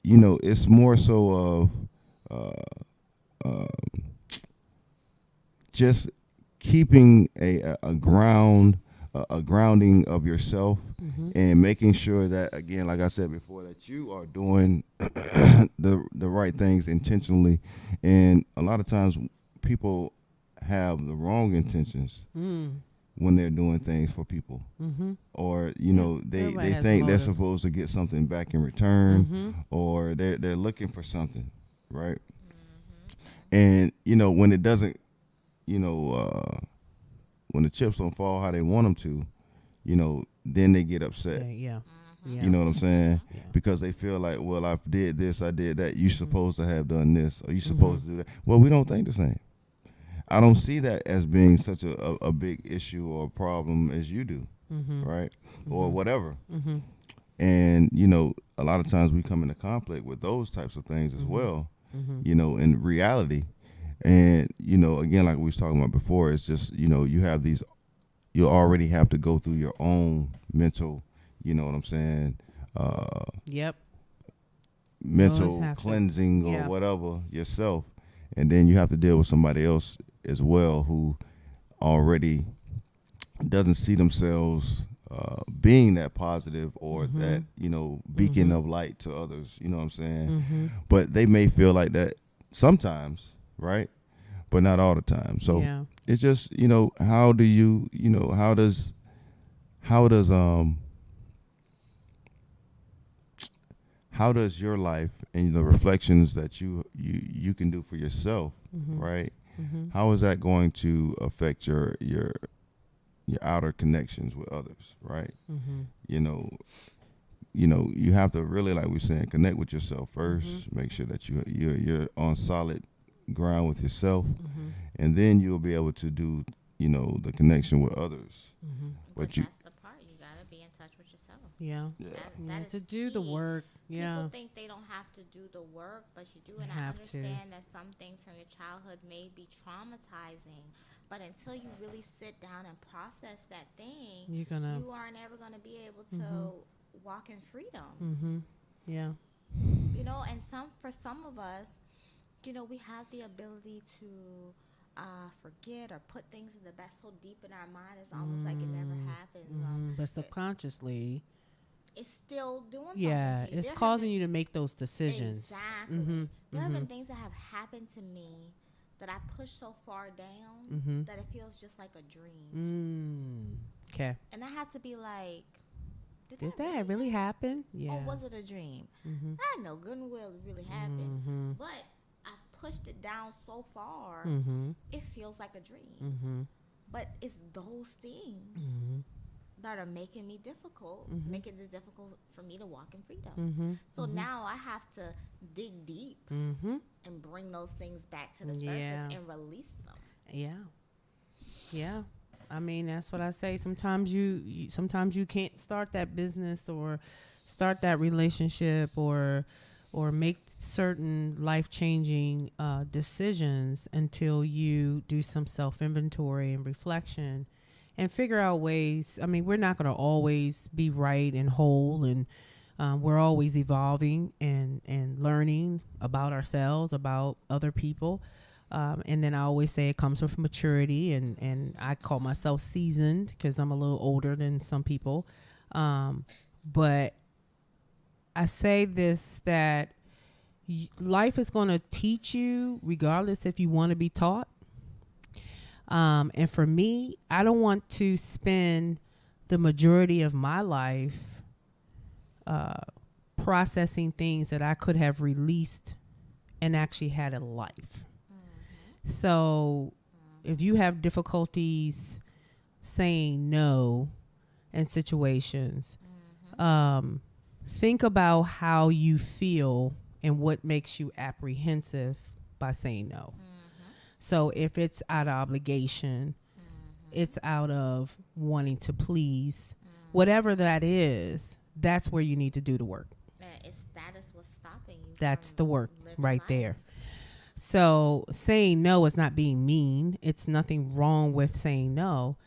[SPEAKER 1] it's more so of just keeping a grounding of yourself, and making sure that, again, like I said before, that you are doing the right things intentionally. And a lot of times people have the wrong intentions when they're doing things for people.
[SPEAKER 2] Mm-hmm.
[SPEAKER 1] Or they
[SPEAKER 2] Everybody has
[SPEAKER 1] think they're
[SPEAKER 2] motives.
[SPEAKER 1] supposed to get something back in return,
[SPEAKER 2] Mm-hmm.
[SPEAKER 1] or they're looking for something, right? And when it doesn't, when the chips don't fall how they want them to, then they get upset.
[SPEAKER 2] Yeah. Yeah.
[SPEAKER 1] You know what I'm saying?
[SPEAKER 2] Yeah.
[SPEAKER 1] Because they feel like, well, I did this, I did that. You supposed to have done this, or you supposed to do that. Well, we don't think the same. I don't see that as being such a big issue or problem as you do, right? Or whatever. And, a lot of times we come into conflict with those types of things as well, in reality. And, again, like we was talking about before, it's just, you already have to go through your own mental, you know what I'm saying,
[SPEAKER 2] Yep.
[SPEAKER 1] mental
[SPEAKER 2] have to.
[SPEAKER 1] cleansing or
[SPEAKER 2] Yeah.
[SPEAKER 1] whatever yourself. And then you have to deal with somebody else as well who already doesn't see themselves being that positive or that beacon of light to others. You know what I'm saying? But they may feel like that sometimes, right? But not all the time. So
[SPEAKER 2] Yeah.
[SPEAKER 1] it's just how do you how does your life and the reflections that you can do for yourself, right? How is that going to affect your outer connections with others, right? You have to really, like we're saying, connect with yourself first. Make sure that you're on solid ground with yourself, and then you'll be able to do the connection with others.
[SPEAKER 3] But
[SPEAKER 1] you
[SPEAKER 3] that's the part. You gotta be in touch with yourself.
[SPEAKER 2] Yeah.
[SPEAKER 1] yeah.
[SPEAKER 3] That is
[SPEAKER 2] To do the
[SPEAKER 3] key.
[SPEAKER 2] work. Yeah.
[SPEAKER 3] People think they don't have to do the work, but you do. And I
[SPEAKER 2] have to.
[SPEAKER 3] understand that some things from your childhood may be traumatizing, but until you really sit down and process that thing,
[SPEAKER 2] You're gonna.
[SPEAKER 3] you aren't ever going to be able to walk in freedom.
[SPEAKER 2] Yeah.
[SPEAKER 3] And for some of us, we have the ability to forget or put things in the back so deep in our mind, it's almost like it never happened.
[SPEAKER 2] But subconsciously,
[SPEAKER 3] It's still doing
[SPEAKER 2] yeah,
[SPEAKER 3] something to you.
[SPEAKER 2] it's
[SPEAKER 3] There have
[SPEAKER 2] causing
[SPEAKER 3] been-
[SPEAKER 2] you to make those decisions.
[SPEAKER 3] Exactly. There have been things that have happened to me that I pushed so far down that it feels just like a dream.
[SPEAKER 2] Okay.
[SPEAKER 3] And I have to be like,
[SPEAKER 2] Did that really happen? Yeah.
[SPEAKER 3] Or was it a dream? I know good and well it really happened. But I've pushed it down so far, it feels like a dream. But it's those things that are making me difficult, making it difficult for me to walk in freedom. So now I have to dig deep and bring those things back to the surface and release them.
[SPEAKER 2] Yeah. Yeah. I mean, that's what I say. Sometimes sometimes you can't start that business or start that relationship or make certain life-changing decisions until you do some self-inventory and reflection and figure out ways. I mean, we're not going to always be right and whole, and we're always evolving and learning about ourselves, about other people. And then I always say it comes with maturity, and I call myself seasoned because I'm a little older than some people. But I say this, that life is going to teach you regardless if you want to be taught. And for me, I don't want to spend the majority of my life processing things that I could have released and actually had a life. So if you have difficulties saying no in situations, think about how you feel and what makes you apprehensive by saying no. So if it's out of obligation, it's out of wanting to please, whatever that is, that's where you need to do the work.
[SPEAKER 3] That is what's stopping you.
[SPEAKER 2] That's
[SPEAKER 3] from
[SPEAKER 2] the work
[SPEAKER 3] living
[SPEAKER 2] right
[SPEAKER 3] life.
[SPEAKER 2] there. So saying no is not being mean. It's nothing wrong with saying no.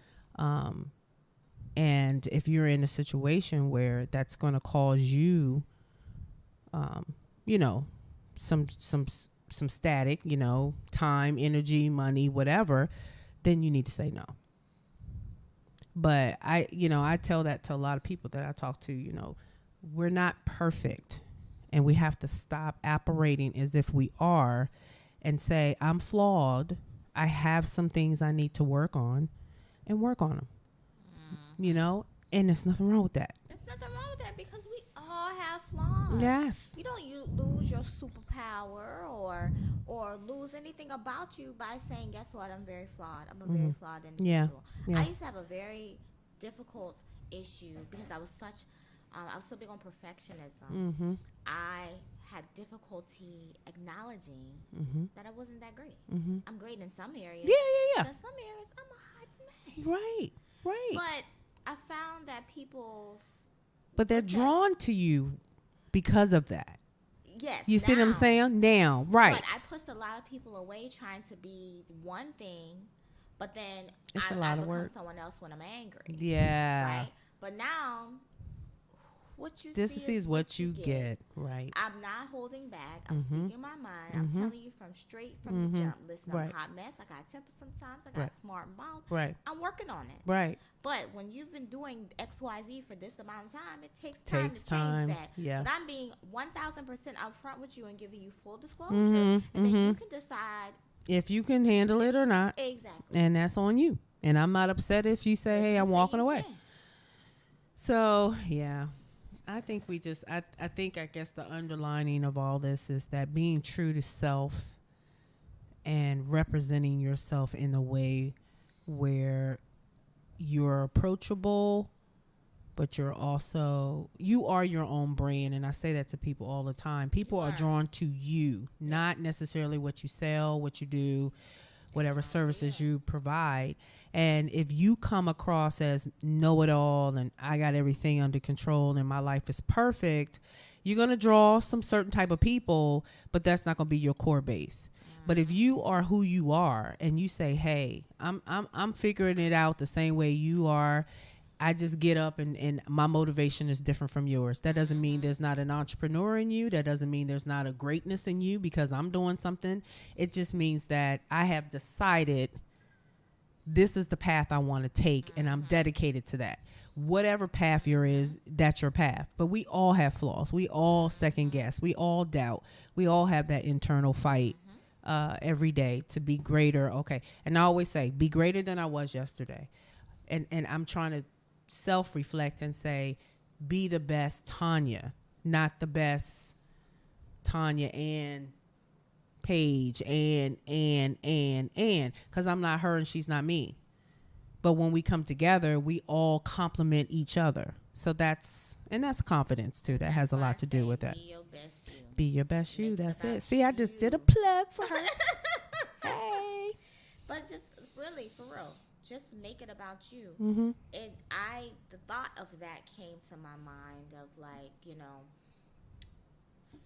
[SPEAKER 2] And if you're in a situation where that's going to cause you, some static, time, energy, money, whatever, then you need to say no. But I tell that to a lot of people that I talk to, we're not perfect, and we have to stop operating as if we are and say, I'm flawed. I have some things I need to work on, and work on them, and there's nothing wrong with that.
[SPEAKER 3] There's nothing wrong with that because we all have flaws.
[SPEAKER 2] Yes.
[SPEAKER 3] You don't lose your superpower or lose anything about you by saying, guess what, I'm very flawed. I'm a very flawed individual.
[SPEAKER 2] Yeah.
[SPEAKER 3] I used to have a very difficult issue because I was such I was so big on perfectionism.
[SPEAKER 2] Mm-hmm.
[SPEAKER 3] I had difficulty acknowledging that I wasn't that great.
[SPEAKER 2] Mm-hmm.
[SPEAKER 3] I'm great in some areas.
[SPEAKER 2] Yeah.
[SPEAKER 3] But in some areas, I'm a hot mess.
[SPEAKER 2] Right.
[SPEAKER 3] But I found that people,
[SPEAKER 2] But they're
[SPEAKER 3] Okay.
[SPEAKER 2] drawn to you because of that.
[SPEAKER 3] yes.
[SPEAKER 2] You see what I'm
[SPEAKER 3] now,
[SPEAKER 2] saying? Now, right.
[SPEAKER 3] But I pushed a lot of people away trying to be one thing, but then
[SPEAKER 2] It's
[SPEAKER 3] I
[SPEAKER 2] a lot of
[SPEAKER 3] become
[SPEAKER 2] work.
[SPEAKER 3] someone else when I'm angry.
[SPEAKER 2] Yeah.
[SPEAKER 3] Right? But now, what you
[SPEAKER 2] This
[SPEAKER 3] see
[SPEAKER 2] is what you get. Right.
[SPEAKER 3] I'm not holding back. I'm
[SPEAKER 2] Mhm.
[SPEAKER 3] speaking my mind. I'm telling you from the jump. Listen, I'm
[SPEAKER 2] Right.
[SPEAKER 3] a hot mess. I got temper sometimes. I got
[SPEAKER 2] Right.
[SPEAKER 3] smart mouth.
[SPEAKER 2] Right.
[SPEAKER 3] I'm working on it.
[SPEAKER 2] Right.
[SPEAKER 3] But when you've been doing XYZ for this amount of time, it takes time
[SPEAKER 2] Takes
[SPEAKER 3] to change
[SPEAKER 2] time.
[SPEAKER 3] that.
[SPEAKER 2] Yeah.
[SPEAKER 3] But I'm being 1,000% upfront with you and giving you full disclosure.
[SPEAKER 2] Mhm.
[SPEAKER 3] And then you
[SPEAKER 2] Mhm.
[SPEAKER 3] can decide
[SPEAKER 2] If you can handle it or not,
[SPEAKER 3] exactly.
[SPEAKER 2] and that's on you. And I'm not upset if you say,
[SPEAKER 3] what
[SPEAKER 2] "Hey,
[SPEAKER 3] you
[SPEAKER 2] I'm
[SPEAKER 3] say
[SPEAKER 2] walking
[SPEAKER 3] you
[SPEAKER 2] away."
[SPEAKER 3] can.
[SPEAKER 2] So, yeah. I think we just I guess the underlining of all this is that being true to self and representing yourself in a way where you're approachable, but you are your own brand. And I say that to people all the time. People
[SPEAKER 3] You
[SPEAKER 2] are
[SPEAKER 3] are.
[SPEAKER 2] drawn to you, not necessarily what you sell, what you do, whatever services you provide. And if you come across as know-it-all and I got everything under control and my life is perfect, you're going to draw some certain type of people, but that's not going to be your core base. But if you are who you are and you say, "Hey, I'm figuring it out the same way you are. I just get up and my motivation is different from yours." That doesn't mean there's not an entrepreneur in you. That doesn't mean there's not a greatness in you because I'm doing something. It just means that I have decided this is the path I want to take and I'm dedicated to that. Whatever path you're is, that's your path. But we all have flaws. We all second guess. We all doubt. We all have that internal fight every day to be greater. Okay. And I always say, be greater than I was yesterday. And I'm trying to self-reflect and say, be the best Tanya, not the best Tanya and Paige and because I'm not her and she's not me. But when we come together, we all complement each other. So that's confidence too. That has a
[SPEAKER 3] That's why
[SPEAKER 2] lot
[SPEAKER 3] I
[SPEAKER 2] to do
[SPEAKER 3] say
[SPEAKER 2] with that.
[SPEAKER 3] Be your best you.
[SPEAKER 2] Be your best you.
[SPEAKER 3] Make it
[SPEAKER 2] That's
[SPEAKER 3] about
[SPEAKER 2] it. See, I just did a
[SPEAKER 3] you.
[SPEAKER 2] plug for her. Hey.
[SPEAKER 3] But just really, for real, just make it about you.
[SPEAKER 2] Mm-hmm.
[SPEAKER 3] And the thought of that came to my mind of like,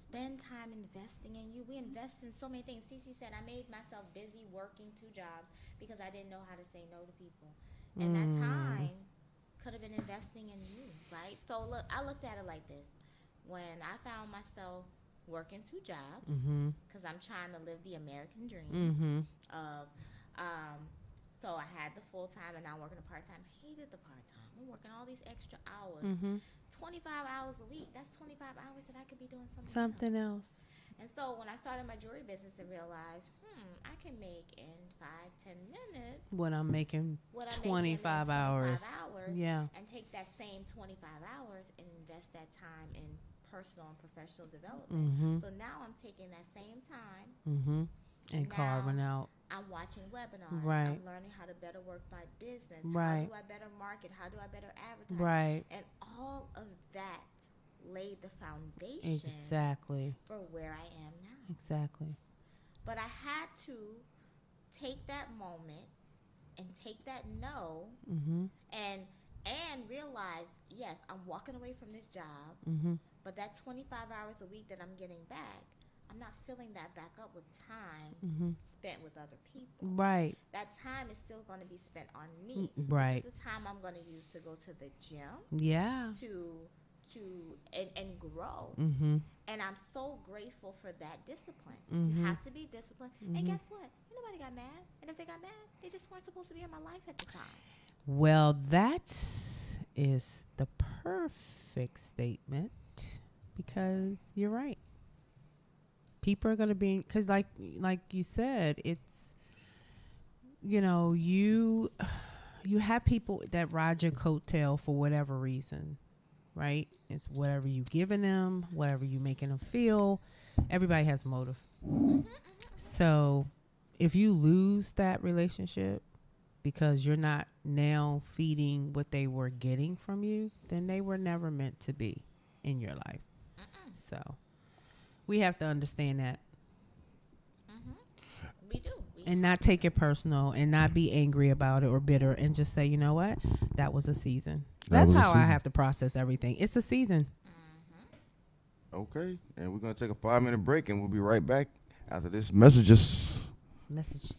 [SPEAKER 3] spend time investing in you. We invest in so many things. Cece said, I made myself busy working 2 jobs because I didn't know how to say no to people. And that time could have been investing in you, right? So look, I looked at it like this. When I found myself working 2 jobs, because I'm trying to live the American dream of, so I had the full time and now I'm working a part time. Hated the part time. I'm working all these extra hours. 25 hours a week. That's 25 hours that I could be doing something else. And so when I started my jewelry business and realized, I can make in 5-10 minutes
[SPEAKER 2] What I'm making
[SPEAKER 3] what I'm making in
[SPEAKER 2] 25 hours. Yeah.
[SPEAKER 3] and take that same 25 hours and invest that time in personal and professional development. So now I'm taking that same time
[SPEAKER 2] And
[SPEAKER 3] now
[SPEAKER 2] carving out.
[SPEAKER 3] I'm watching webinars.
[SPEAKER 2] Right.
[SPEAKER 3] I'm learning how to better work my business.
[SPEAKER 2] Right.
[SPEAKER 3] How do I better market? How do I better advertise?
[SPEAKER 2] Right.
[SPEAKER 3] And all of that laid the foundation
[SPEAKER 2] Exactly.
[SPEAKER 3] for where I am now.
[SPEAKER 2] Exactly.
[SPEAKER 3] But I had to take that moment and take that no and realize, yes, I'm walking away from this job, but that 25 hours a week that I'm getting back, I'm not filling that back up with time spent with other people.
[SPEAKER 2] Right.
[SPEAKER 3] That time is still going to be spent on me.
[SPEAKER 2] Right.
[SPEAKER 3] This is the time I'm going to use to go to the gym,
[SPEAKER 2] Yeah.
[SPEAKER 3] and grow. And I'm so grateful for that discipline. You have to be disciplined. And guess what? Nobody got mad. And if they got mad, they just weren't supposed to be in my life at the time.
[SPEAKER 2] Well, that is the perfect statement because you're right. People are going to be, because like you said, it's, you have people that ride your coattail for whatever reason, right? It's whatever you giving them, whatever you making them feel. Everybody has motive. So if you lose that relationship, because you're not now feeding what they were getting from you, then they were never meant to be in your life. So we have to understand that.
[SPEAKER 3] We do.
[SPEAKER 2] And not take it personal and not be angry about it or bitter and just say, you know what? That was a season. That's how I have to process everything. It's a season.
[SPEAKER 1] Okay. And we're going to take a 5-minute break and we'll be right back after this messages.
[SPEAKER 2] Message.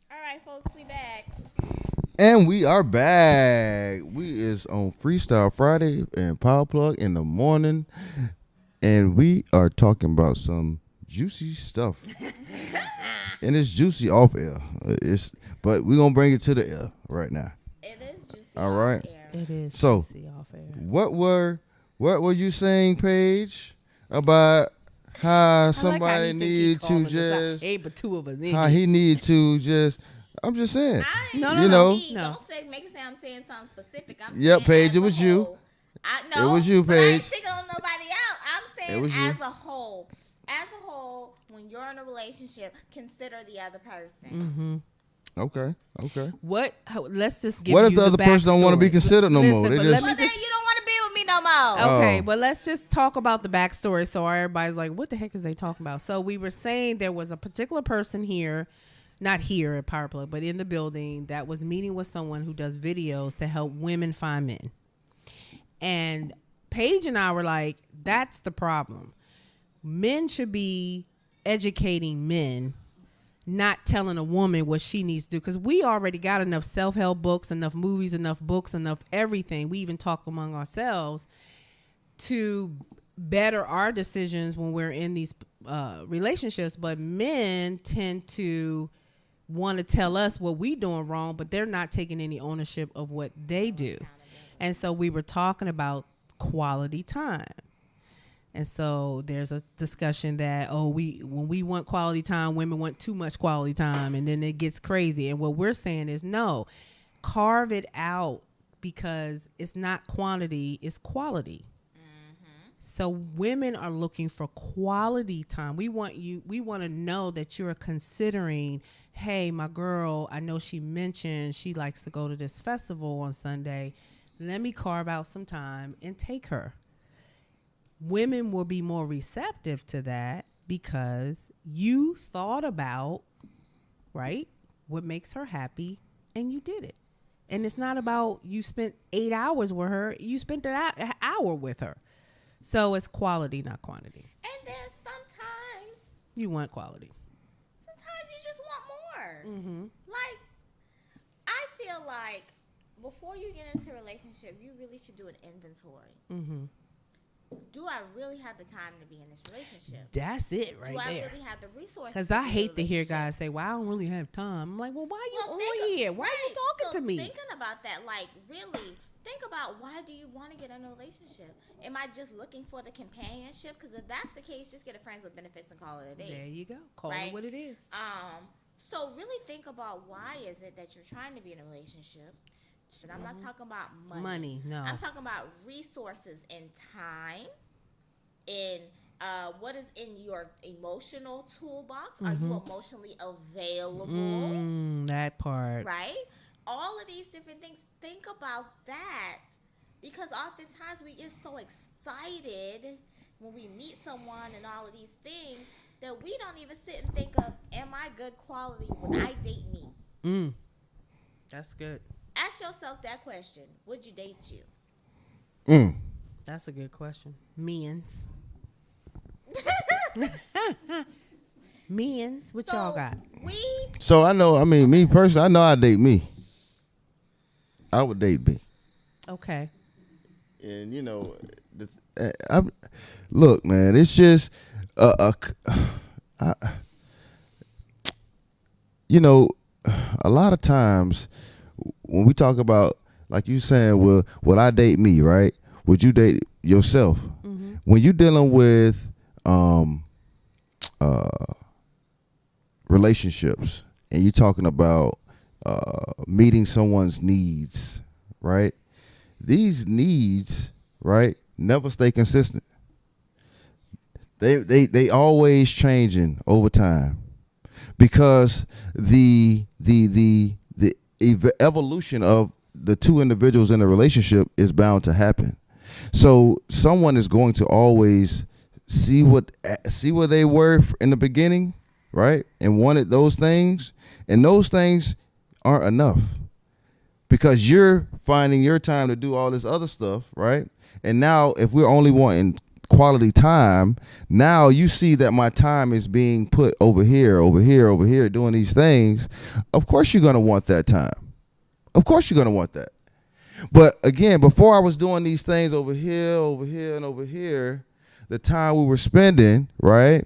[SPEAKER 3] All right, folks, we back.
[SPEAKER 1] And we are back. We is on Freestyle Friday and Power Plug in the morning. And we are talking about some juicy stuff. And it's juicy off air. But we're going to bring it to the air right now.
[SPEAKER 3] It is juicy.
[SPEAKER 1] All right.
[SPEAKER 3] Off air.
[SPEAKER 2] It is
[SPEAKER 1] So,
[SPEAKER 2] juicy off air.
[SPEAKER 1] What were you saying, Paige, about how somebody need to just
[SPEAKER 2] Hey, but two of us in
[SPEAKER 1] how
[SPEAKER 2] here.
[SPEAKER 1] he need to just I'm just saying.
[SPEAKER 2] No,
[SPEAKER 1] you know.
[SPEAKER 2] No.
[SPEAKER 3] Don't make it sound I'm saying something specific. I'm
[SPEAKER 1] Yep,
[SPEAKER 3] saying
[SPEAKER 1] Paige,
[SPEAKER 3] as
[SPEAKER 1] it
[SPEAKER 3] a
[SPEAKER 1] was you.
[SPEAKER 3] whole. No,
[SPEAKER 1] It was you,
[SPEAKER 3] but I ain't
[SPEAKER 1] Paige.
[SPEAKER 3] singling nobody out. I'm
[SPEAKER 1] It
[SPEAKER 3] saying
[SPEAKER 1] was you.
[SPEAKER 3] as a whole. As a whole, when you're in a relationship, consider the other person.
[SPEAKER 1] Okay.
[SPEAKER 2] Let's just give
[SPEAKER 1] What if
[SPEAKER 2] you
[SPEAKER 1] the other person don't want to be
[SPEAKER 2] backstory.
[SPEAKER 1] considered no more?
[SPEAKER 2] Listen,
[SPEAKER 1] They
[SPEAKER 2] but
[SPEAKER 1] just
[SPEAKER 2] let me
[SPEAKER 3] Well, then
[SPEAKER 2] just-
[SPEAKER 3] you don't want to be with me no more.
[SPEAKER 2] Okay,
[SPEAKER 1] Oh.
[SPEAKER 2] but let's just talk about the backstory so everybody's like, what the heck is they talking about? So we were saying there was a particular person here, not here at Power Plug, but in the building that was meeting with someone who does videos to help women find men. And Paige and I were like, that's the problem. Men should be educating men, not telling a woman what she needs to do, because we already got enough self-help books, enough movies, enough books, enough everything. We even talk among ourselves to better our decisions when we're in these relationships. But men tend to want to tell us what we doing wrong, but they're not taking any ownership of what they do. And so we were talking about quality time. And so there's a discussion that, when we want quality time, women want too much quality time, and then it gets crazy. And what we're saying is, no, carve it out, because it's not quantity, it's quality. So women are looking for quality time. We want to know that you're considering, hey, my girl, I know she mentioned she likes to go to this festival on Sunday. Let me carve out some time and take her. Women will be more receptive to that because you thought about, right, what makes her happy, and you did it. And it's not about you spent 8 hours with her. You spent an hour with her. So it's quality, not quantity.
[SPEAKER 3] And then sometimes
[SPEAKER 2] You want quality.
[SPEAKER 3] you just want more. Like, I feel like before you get into a relationship, you really should do an inventory. Do I really have the time to be in this relationship?
[SPEAKER 2] That's it right
[SPEAKER 3] Do I
[SPEAKER 2] there.
[SPEAKER 3] really have the resources?
[SPEAKER 2] Because
[SPEAKER 3] to
[SPEAKER 2] I
[SPEAKER 3] be in a
[SPEAKER 2] hate to hear
[SPEAKER 3] relationship?
[SPEAKER 2] guys say, well, I don't really have time. I'm like, well, why you
[SPEAKER 3] Well,
[SPEAKER 2] on here? Why are you
[SPEAKER 3] right.
[SPEAKER 2] talking
[SPEAKER 3] So
[SPEAKER 2] to me?
[SPEAKER 3] Thinking about that, like, really think about, why do you want to get in a relationship? Am I just looking for the companionship? Because if that's the case, just get a friends with benefits and call it a day.
[SPEAKER 2] There you go. Call
[SPEAKER 3] Right?
[SPEAKER 2] it what it is.
[SPEAKER 3] So really think about, why is it that you're trying to be in a relationship? And I'm not talking about money.
[SPEAKER 2] No.
[SPEAKER 3] I'm talking about resources and time. In what is in your emotional toolbox? Are you emotionally available?
[SPEAKER 2] That part.
[SPEAKER 3] Right? All of these different things. Think about that, because oftentimes we get so excited when we meet someone and all of these things that we don't even sit and think of, am I good quality? Would I date me?
[SPEAKER 2] That's good.
[SPEAKER 3] Ask yourself that question. Would you date you?
[SPEAKER 2] That's a good question. Men's. Men's. What y'all got?
[SPEAKER 1] So me personally, I know I date me. I would date me.
[SPEAKER 2] Okay.
[SPEAKER 1] And look, man, it's just a lot of times when we talk about, like you saying, well, would I date me, right? Would you date yourself? When you're dealing with relationships and you're talking about meeting someone's needs, right? These needs, right, never stay consistent. They always changing over time, because the evolution of the two individuals in a relationship is bound to happen. So someone is going to always see where they were in the beginning, right, and wanted those things, and those things aren't enough, because you're finding your time to do all this other stuff, right? And now if we're only wanting quality time, now you see that my time is being put over here, doing these things. Of course you're going to want that time. Of course you're going to want that. But again, before I was doing these things over here, and over here, the time we were spending, right,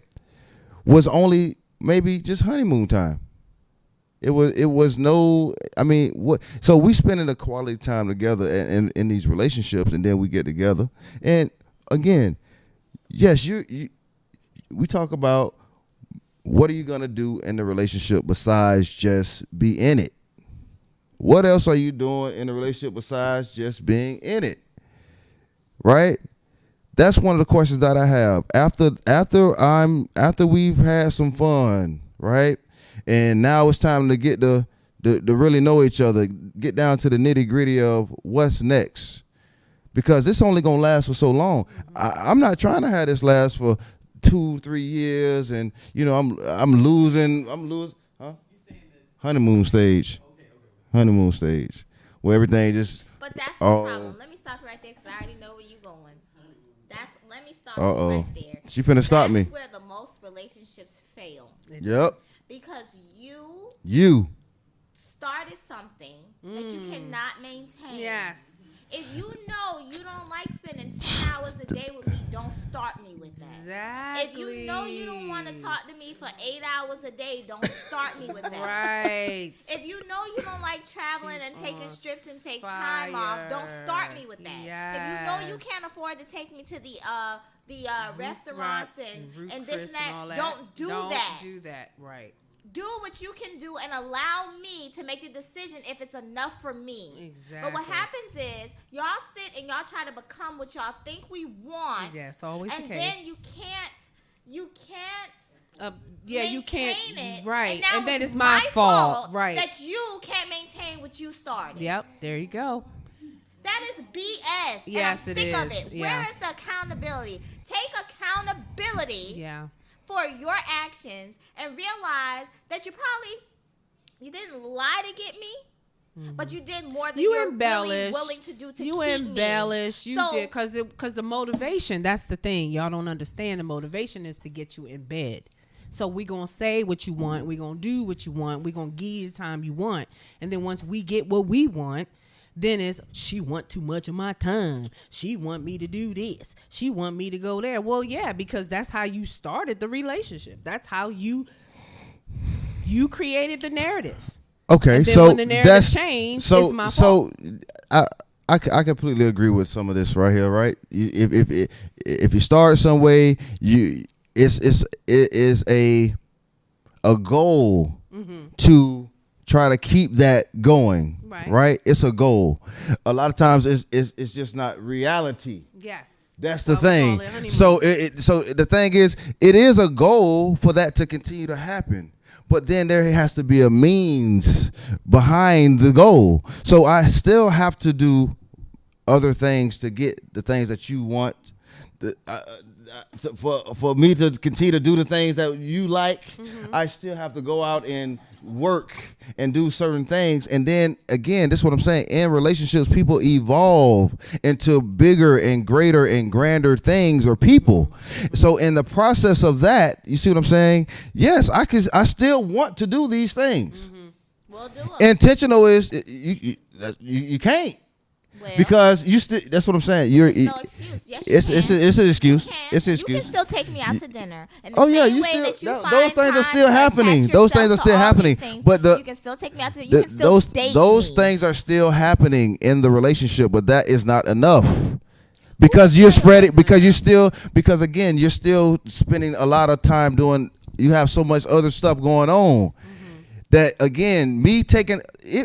[SPEAKER 1] was only maybe just honeymoon time. It was no, I mean, what? So we spending a quality time together in these relationships, and then we get together. And again, yes, we talk about what are you gonna do in the relationship besides just be in it. What else are you doing in a relationship besides just being in it? Right? That's one of the questions that I have. After we've had some fun, right? And now it's time to get to really know each other, get down to the nitty gritty of what's next, because it's only gonna last for so long. I'm not trying to have this last for 2-3 years, and I'm losing, huh? Honeymoon stage, honeymoon stage, where everything just.
[SPEAKER 3] But that's the problem. Let me stop you right there because I already know where you're going. Let me stop you right there.
[SPEAKER 1] She finna stop me.
[SPEAKER 3] That's where the most relationships fail.
[SPEAKER 1] Yep.
[SPEAKER 3] Because
[SPEAKER 1] you
[SPEAKER 3] started something that you cannot maintain.
[SPEAKER 2] Yes.
[SPEAKER 3] If you know you don't like spending 10 hours a day with me, don't start me with that.
[SPEAKER 2] Exactly.
[SPEAKER 3] If you know you don't want to talk to me for 8 hours a day, don't start me with that.
[SPEAKER 2] Right.
[SPEAKER 3] If you know you don't like traveling and taking trips and take time off, don't start me with that.
[SPEAKER 2] Yes.
[SPEAKER 3] If you know you can't afford to take me to the restaurants and this and that, don't do that.
[SPEAKER 2] Don't do that. Right.
[SPEAKER 3] Do what you can do and allow me to make the decision if it's enough for me.
[SPEAKER 2] Exactly.
[SPEAKER 3] But what happens is y'all sit and y'all try to become what y'all think we want.
[SPEAKER 2] Yes, always the case.
[SPEAKER 3] And then you can't.
[SPEAKER 2] You can't.
[SPEAKER 3] It,
[SPEAKER 2] right.
[SPEAKER 3] And
[SPEAKER 2] then it's my fault. Right.
[SPEAKER 3] That you can't maintain what you started.
[SPEAKER 2] Yep. There you go.
[SPEAKER 3] That is BS.
[SPEAKER 2] Yes,
[SPEAKER 3] and I'm sick of it.
[SPEAKER 2] Yeah.
[SPEAKER 3] Where is the accountability? Take accountability.
[SPEAKER 2] Yeah.
[SPEAKER 3] For your actions and realize that you didn't lie to get me, but you did more than you're really willing to do to keep me.
[SPEAKER 2] You embellish. You did because the motivation. That's the thing. Y'all don't understand. The motivation is to get you in bed. So we gonna say what you want. We gonna do what you want. We gonna give you the time you want. And then once we get what we want, then it's she want too much of my time. She want me to do this. She want me to go there. Well, yeah, because that's how you started the relationship. That's how you created the narrative.
[SPEAKER 1] Okay,
[SPEAKER 2] and then
[SPEAKER 1] so
[SPEAKER 2] when the narrative changed, it's my fault.
[SPEAKER 1] I completely agree with some of this right here. Right, if you start some way, it is a goal to try to keep that going. Right. It's a goal. A lot of times it's just not reality.
[SPEAKER 2] Yes.
[SPEAKER 1] That's the thing. So the thing is, it is a goal for that to continue to happen. But then there has to be a means behind the goal. So I still have to do other things to get the things that you want. For me to continue to do the things that you like, I still have to go out and work and do certain things. And then again, this is what I'm saying, in relationships, people evolve into bigger and greater and grander things or people. So in the process of that, you see what I'm saying? Yes, I still want to do these things.
[SPEAKER 3] We'll do them.
[SPEAKER 1] Intentional is you can't. Well, because you still, that's what I'm saying.
[SPEAKER 3] No excuse. Yes,
[SPEAKER 1] it's an excuse. It's an excuse.
[SPEAKER 3] You can still take me out to dinner. And
[SPEAKER 1] you still. Those things are still happening. Those things are still happening. But
[SPEAKER 3] you can still take me out to. You can still date
[SPEAKER 1] those
[SPEAKER 3] me.
[SPEAKER 1] Things are still happening in the relationship, but that is not enough. Because you're spreading. Because again, you're still spending a lot of time doing. You have so much other stuff going on. That again, me taking,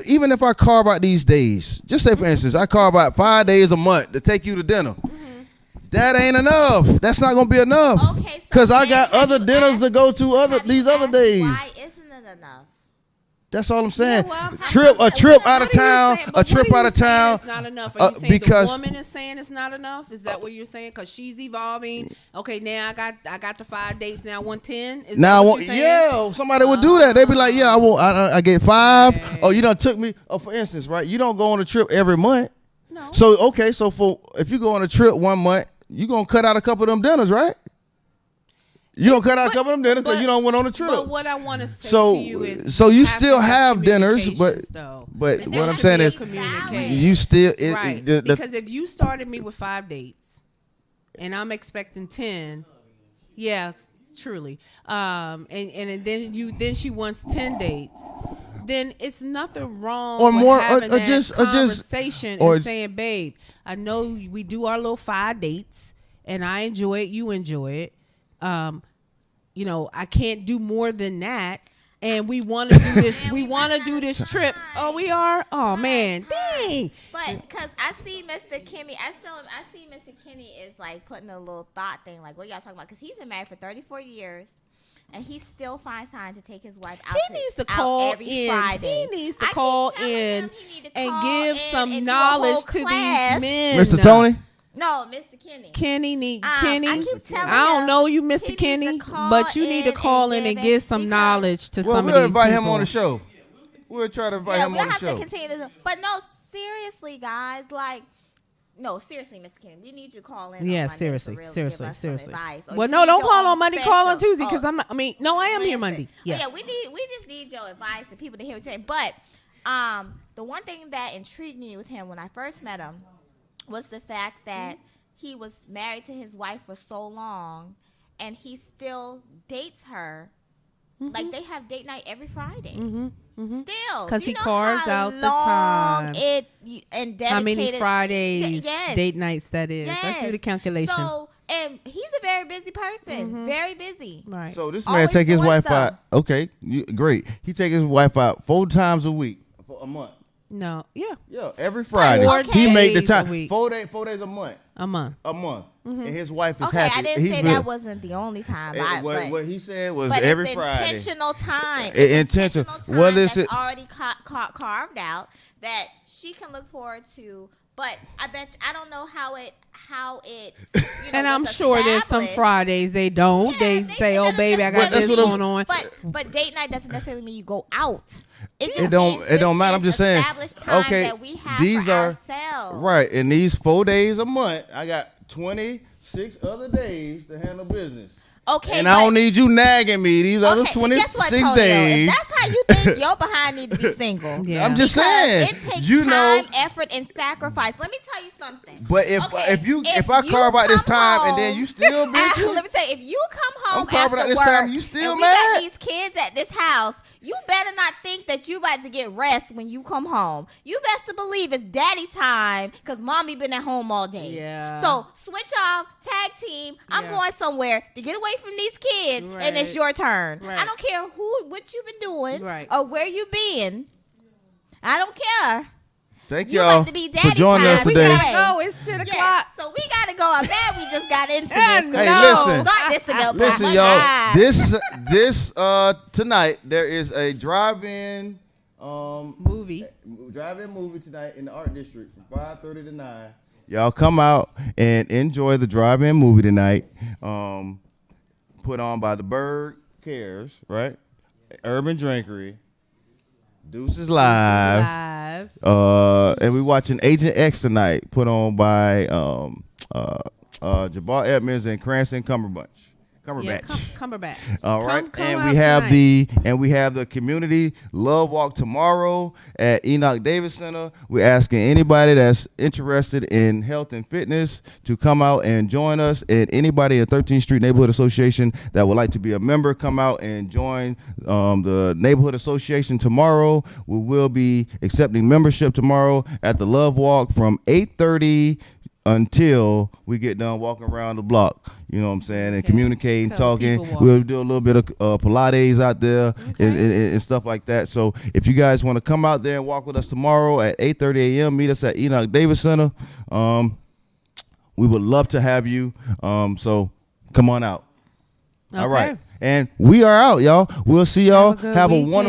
[SPEAKER 1] even if I carve out these days, just say for instance, I carve out 5 days a month to take you to dinner. That ain't enough. That's not gonna be enough.
[SPEAKER 3] Okay,
[SPEAKER 1] because I got other dinners to go to these other days.
[SPEAKER 3] Why isn't it enough?
[SPEAKER 1] That's all I'm saying.
[SPEAKER 2] Yeah,
[SPEAKER 1] a trip out of town.
[SPEAKER 2] It's not enough. Are you saying
[SPEAKER 1] because
[SPEAKER 2] the woman is saying it's not enough? Is that what you're saying? Because she's evolving. Okay, now I got the 5 dates. Now 110. Is now, that what you're saying?
[SPEAKER 1] Yeah, somebody would do that. They'd be like, yeah, I get 5. Okay. Oh, you done took me. Oh, for instance, right? You don't go on a trip every month.
[SPEAKER 2] No.
[SPEAKER 1] So okay, so if you go on a trip 1 month, you gonna cut out a couple of them dinners, right? You gonna cut out a couple of them dinners because you don't went on a trip.
[SPEAKER 2] But what I want to say
[SPEAKER 1] So-
[SPEAKER 2] to you is,
[SPEAKER 1] so you
[SPEAKER 2] have
[SPEAKER 1] still
[SPEAKER 2] to
[SPEAKER 1] have dinners,
[SPEAKER 2] communications,
[SPEAKER 1] but-
[SPEAKER 2] though.
[SPEAKER 1] but
[SPEAKER 2] There
[SPEAKER 1] what I'm
[SPEAKER 2] should
[SPEAKER 1] saying
[SPEAKER 2] be a
[SPEAKER 1] is,
[SPEAKER 2] communication.
[SPEAKER 1] you still
[SPEAKER 2] Right. Because if you started me with 5 dates and I'm expecting 10, yeah, truly. And then she wants 10 dates. Then it's nothing wrong
[SPEAKER 1] Or
[SPEAKER 2] with
[SPEAKER 1] more-
[SPEAKER 2] having
[SPEAKER 1] or
[SPEAKER 2] that
[SPEAKER 1] just-
[SPEAKER 2] conversation
[SPEAKER 1] or-
[SPEAKER 2] and saying, babe, I know we do our little 5 dates and I enjoy it, you enjoy it. You know, I can't do more than that. And we want to do this.
[SPEAKER 3] Man,
[SPEAKER 2] we
[SPEAKER 3] we
[SPEAKER 2] want to
[SPEAKER 3] run
[SPEAKER 2] do
[SPEAKER 3] out
[SPEAKER 2] this
[SPEAKER 3] of
[SPEAKER 2] trip.
[SPEAKER 3] time.
[SPEAKER 2] Oh, we are. Oh man, dang.
[SPEAKER 3] But because I see Mr. Kimmy, I see Mr. Kenny is like putting a little thought thing, like what y'all talking about? Because he's been married for 34 years, and he still finds time to take his wife out.
[SPEAKER 2] He needs to call
[SPEAKER 3] every
[SPEAKER 2] in.
[SPEAKER 3] Friday.
[SPEAKER 2] He needs to
[SPEAKER 3] I keep
[SPEAKER 2] call
[SPEAKER 3] telling
[SPEAKER 2] in
[SPEAKER 3] him he need to
[SPEAKER 2] and
[SPEAKER 3] call
[SPEAKER 2] give
[SPEAKER 3] in
[SPEAKER 2] some
[SPEAKER 3] and do a
[SPEAKER 2] knowledge
[SPEAKER 3] whole
[SPEAKER 2] to
[SPEAKER 3] class.
[SPEAKER 2] these men.
[SPEAKER 1] Mr. Tony.
[SPEAKER 3] No, Mr. Kenny.
[SPEAKER 2] Kenny.
[SPEAKER 3] I keep telling
[SPEAKER 2] I don't
[SPEAKER 3] him
[SPEAKER 2] know you,
[SPEAKER 3] he
[SPEAKER 2] Mr.
[SPEAKER 3] needs
[SPEAKER 2] Kenny,
[SPEAKER 3] to call
[SPEAKER 2] but you need to
[SPEAKER 3] in
[SPEAKER 2] call in and
[SPEAKER 3] give
[SPEAKER 2] give
[SPEAKER 3] it
[SPEAKER 2] some
[SPEAKER 3] because-
[SPEAKER 2] knowledge to
[SPEAKER 1] Well,
[SPEAKER 2] some of
[SPEAKER 1] we'll
[SPEAKER 2] these
[SPEAKER 1] invite
[SPEAKER 2] people.
[SPEAKER 1] him on the show. We'll try to invite
[SPEAKER 3] Yeah,
[SPEAKER 1] him
[SPEAKER 3] we'll
[SPEAKER 1] on the
[SPEAKER 3] have to
[SPEAKER 1] show.
[SPEAKER 3] continue to. But no, seriously, guys, like. No, seriously, Mr. Kenny, we need you to call in.
[SPEAKER 2] Yeah,
[SPEAKER 3] on Monday for
[SPEAKER 2] seriously,
[SPEAKER 3] real to give
[SPEAKER 2] seriously,
[SPEAKER 3] us some
[SPEAKER 2] seriously.
[SPEAKER 3] advice. Or
[SPEAKER 2] Well,
[SPEAKER 3] you
[SPEAKER 2] no,
[SPEAKER 3] need
[SPEAKER 2] don't
[SPEAKER 3] your
[SPEAKER 2] call
[SPEAKER 3] own
[SPEAKER 2] on Monday. Call on
[SPEAKER 3] special.
[SPEAKER 2] Tuesday because
[SPEAKER 3] Oh,
[SPEAKER 2] I am here
[SPEAKER 3] listen.
[SPEAKER 2] Monday.
[SPEAKER 3] Oh,
[SPEAKER 2] Yeah.
[SPEAKER 3] we just need your advice and people to hear what you're saying. But the one thing that intrigued me with him when I first met him was the fact that he was married to his wife for so long, and he still dates her. Like they have date night every Friday. Still,
[SPEAKER 2] 'Cause
[SPEAKER 3] Do
[SPEAKER 2] he
[SPEAKER 3] you know
[SPEAKER 2] carves
[SPEAKER 3] how
[SPEAKER 2] out the
[SPEAKER 3] long
[SPEAKER 2] time.
[SPEAKER 3] And
[SPEAKER 2] How many
[SPEAKER 3] dedicated-
[SPEAKER 2] Fridays,
[SPEAKER 3] Yes.
[SPEAKER 2] date nights that is? Let's do the
[SPEAKER 3] Yes.
[SPEAKER 2] calculation.
[SPEAKER 3] So, and he's a very busy person, very busy.
[SPEAKER 2] Right.
[SPEAKER 1] So this man
[SPEAKER 3] Always
[SPEAKER 1] take his
[SPEAKER 3] doing
[SPEAKER 1] wife
[SPEAKER 3] stuff.
[SPEAKER 1] out. Okay, great. He take his wife out 4 times a week for a month.
[SPEAKER 2] No. Yeah.
[SPEAKER 1] Yeah, every Friday.
[SPEAKER 2] 4
[SPEAKER 1] He make the
[SPEAKER 2] days a
[SPEAKER 1] time.
[SPEAKER 2] week.
[SPEAKER 1] 4 days a month.
[SPEAKER 2] A month.
[SPEAKER 1] And his wife is
[SPEAKER 3] Okay,
[SPEAKER 1] happy.
[SPEAKER 3] I didn't
[SPEAKER 1] He's
[SPEAKER 3] say
[SPEAKER 1] really-
[SPEAKER 3] that wasn't the only time.
[SPEAKER 1] what he said was
[SPEAKER 3] but
[SPEAKER 1] every
[SPEAKER 3] it's
[SPEAKER 1] Friday.
[SPEAKER 3] intentional time.
[SPEAKER 1] It's intentional.
[SPEAKER 3] Time
[SPEAKER 1] What is
[SPEAKER 3] that's
[SPEAKER 1] it?
[SPEAKER 3] already carved out that she can look forward to. But I bet I don't know how it.
[SPEAKER 2] And I'm sure there's some
[SPEAKER 3] established.
[SPEAKER 2] Fridays they don't.
[SPEAKER 3] Yeah,
[SPEAKER 2] they
[SPEAKER 3] they
[SPEAKER 2] say, "Oh, baby, I got
[SPEAKER 1] That's
[SPEAKER 2] this
[SPEAKER 1] what I'm-
[SPEAKER 2] going on."
[SPEAKER 3] But date night doesn't necessarily mean you go out. It
[SPEAKER 1] don't matter. I'm just saying.
[SPEAKER 3] Established time
[SPEAKER 1] Okay,
[SPEAKER 3] that we have
[SPEAKER 1] these
[SPEAKER 3] for
[SPEAKER 1] are
[SPEAKER 3] ourselves.
[SPEAKER 1] right. And these 4 days a month, I got 26 other days to handle business.
[SPEAKER 3] Okay,
[SPEAKER 1] And I don't need you nagging me these other
[SPEAKER 3] guess
[SPEAKER 1] 26
[SPEAKER 3] what, Tonyo?
[SPEAKER 1] days.
[SPEAKER 3] If that's how you think your behind need to be single.
[SPEAKER 2] Yeah.
[SPEAKER 1] I'm just
[SPEAKER 3] Because
[SPEAKER 1] saying.
[SPEAKER 3] it takes
[SPEAKER 1] You know,
[SPEAKER 3] time, effort, and sacrifice. Let me tell you something.
[SPEAKER 1] but if
[SPEAKER 3] Okay,
[SPEAKER 1] if I carve out this
[SPEAKER 3] come
[SPEAKER 1] time and then
[SPEAKER 3] home-
[SPEAKER 1] you still bitching,
[SPEAKER 3] let me say, if you come home
[SPEAKER 1] I'm carving
[SPEAKER 3] after
[SPEAKER 1] out this
[SPEAKER 3] work
[SPEAKER 1] time, you still
[SPEAKER 3] and we
[SPEAKER 1] mad?
[SPEAKER 3] got these kids at this house, you better not think that you about to get rest when you come home. You best to believe it's daddy time because mommy been at home all day.
[SPEAKER 2] Yeah.
[SPEAKER 3] So switch off, tag team. I'm
[SPEAKER 2] Yeah.
[SPEAKER 3] going somewhere to get away from these kids, and it's
[SPEAKER 2] Right.
[SPEAKER 3] your turn.
[SPEAKER 2] Right.
[SPEAKER 3] I don't care what you've been doing
[SPEAKER 2] Right.
[SPEAKER 3] or where you been. I don't care.
[SPEAKER 1] thank
[SPEAKER 3] You
[SPEAKER 1] y'all
[SPEAKER 3] about to be daddy
[SPEAKER 1] for joining us
[SPEAKER 3] time.
[SPEAKER 2] we
[SPEAKER 1] today.
[SPEAKER 2] gotta go. It's 10
[SPEAKER 3] Yeah,
[SPEAKER 2] o'clock.
[SPEAKER 3] so we gotta go. I'm mad we just got into this.
[SPEAKER 2] Hey,
[SPEAKER 1] Hey, listen.
[SPEAKER 3] Start this again.
[SPEAKER 1] Listen,
[SPEAKER 3] my
[SPEAKER 1] y'all.
[SPEAKER 3] God.
[SPEAKER 1] This tonight there is a drive-in
[SPEAKER 2] Movie.
[SPEAKER 1] movie tonight in the Art District from 5:30 to 9. Y'all come out and enjoy the drive-in movie tonight. Put on by the Bird Cares, right? Urban Drinkery. Deuces Live.
[SPEAKER 2] Live.
[SPEAKER 1] And we watching Agent X tonight, put on by Jabbar Edmonds and Cranston Cumberbatch.
[SPEAKER 2] Yeah,
[SPEAKER 1] Cumberbatch.
[SPEAKER 2] Cumberbatch.
[SPEAKER 1] All right,
[SPEAKER 2] Come
[SPEAKER 1] and
[SPEAKER 2] out
[SPEAKER 1] we have
[SPEAKER 2] tonight.
[SPEAKER 1] the community love walk tomorrow at Enoch Davis Center. We're asking anybody that's interested in health and fitness to come out and join us. And anybody at 13th Street Neighborhood Association that would like to be a member, come out and join the neighborhood association tomorrow. We will be accepting membership tomorrow at the love walk from 8:30 until we get done walking around the block, you know what I'm saying, and
[SPEAKER 2] Okay.
[SPEAKER 1] communicating,
[SPEAKER 2] Tell
[SPEAKER 1] talking.
[SPEAKER 2] people walk.
[SPEAKER 1] We'll do a little bit of Pilates out there and stuff like that. So if you guys want to come out there and walk with us tomorrow at 8:30 a.m., meet us at Enoch Davis Center. We would love to have you. So come on out. All right.
[SPEAKER 2] Okay.
[SPEAKER 1] And we are out, y'all. We'll see y'all.
[SPEAKER 2] Have a good
[SPEAKER 1] Have a
[SPEAKER 2] weekend.
[SPEAKER 1] wonderful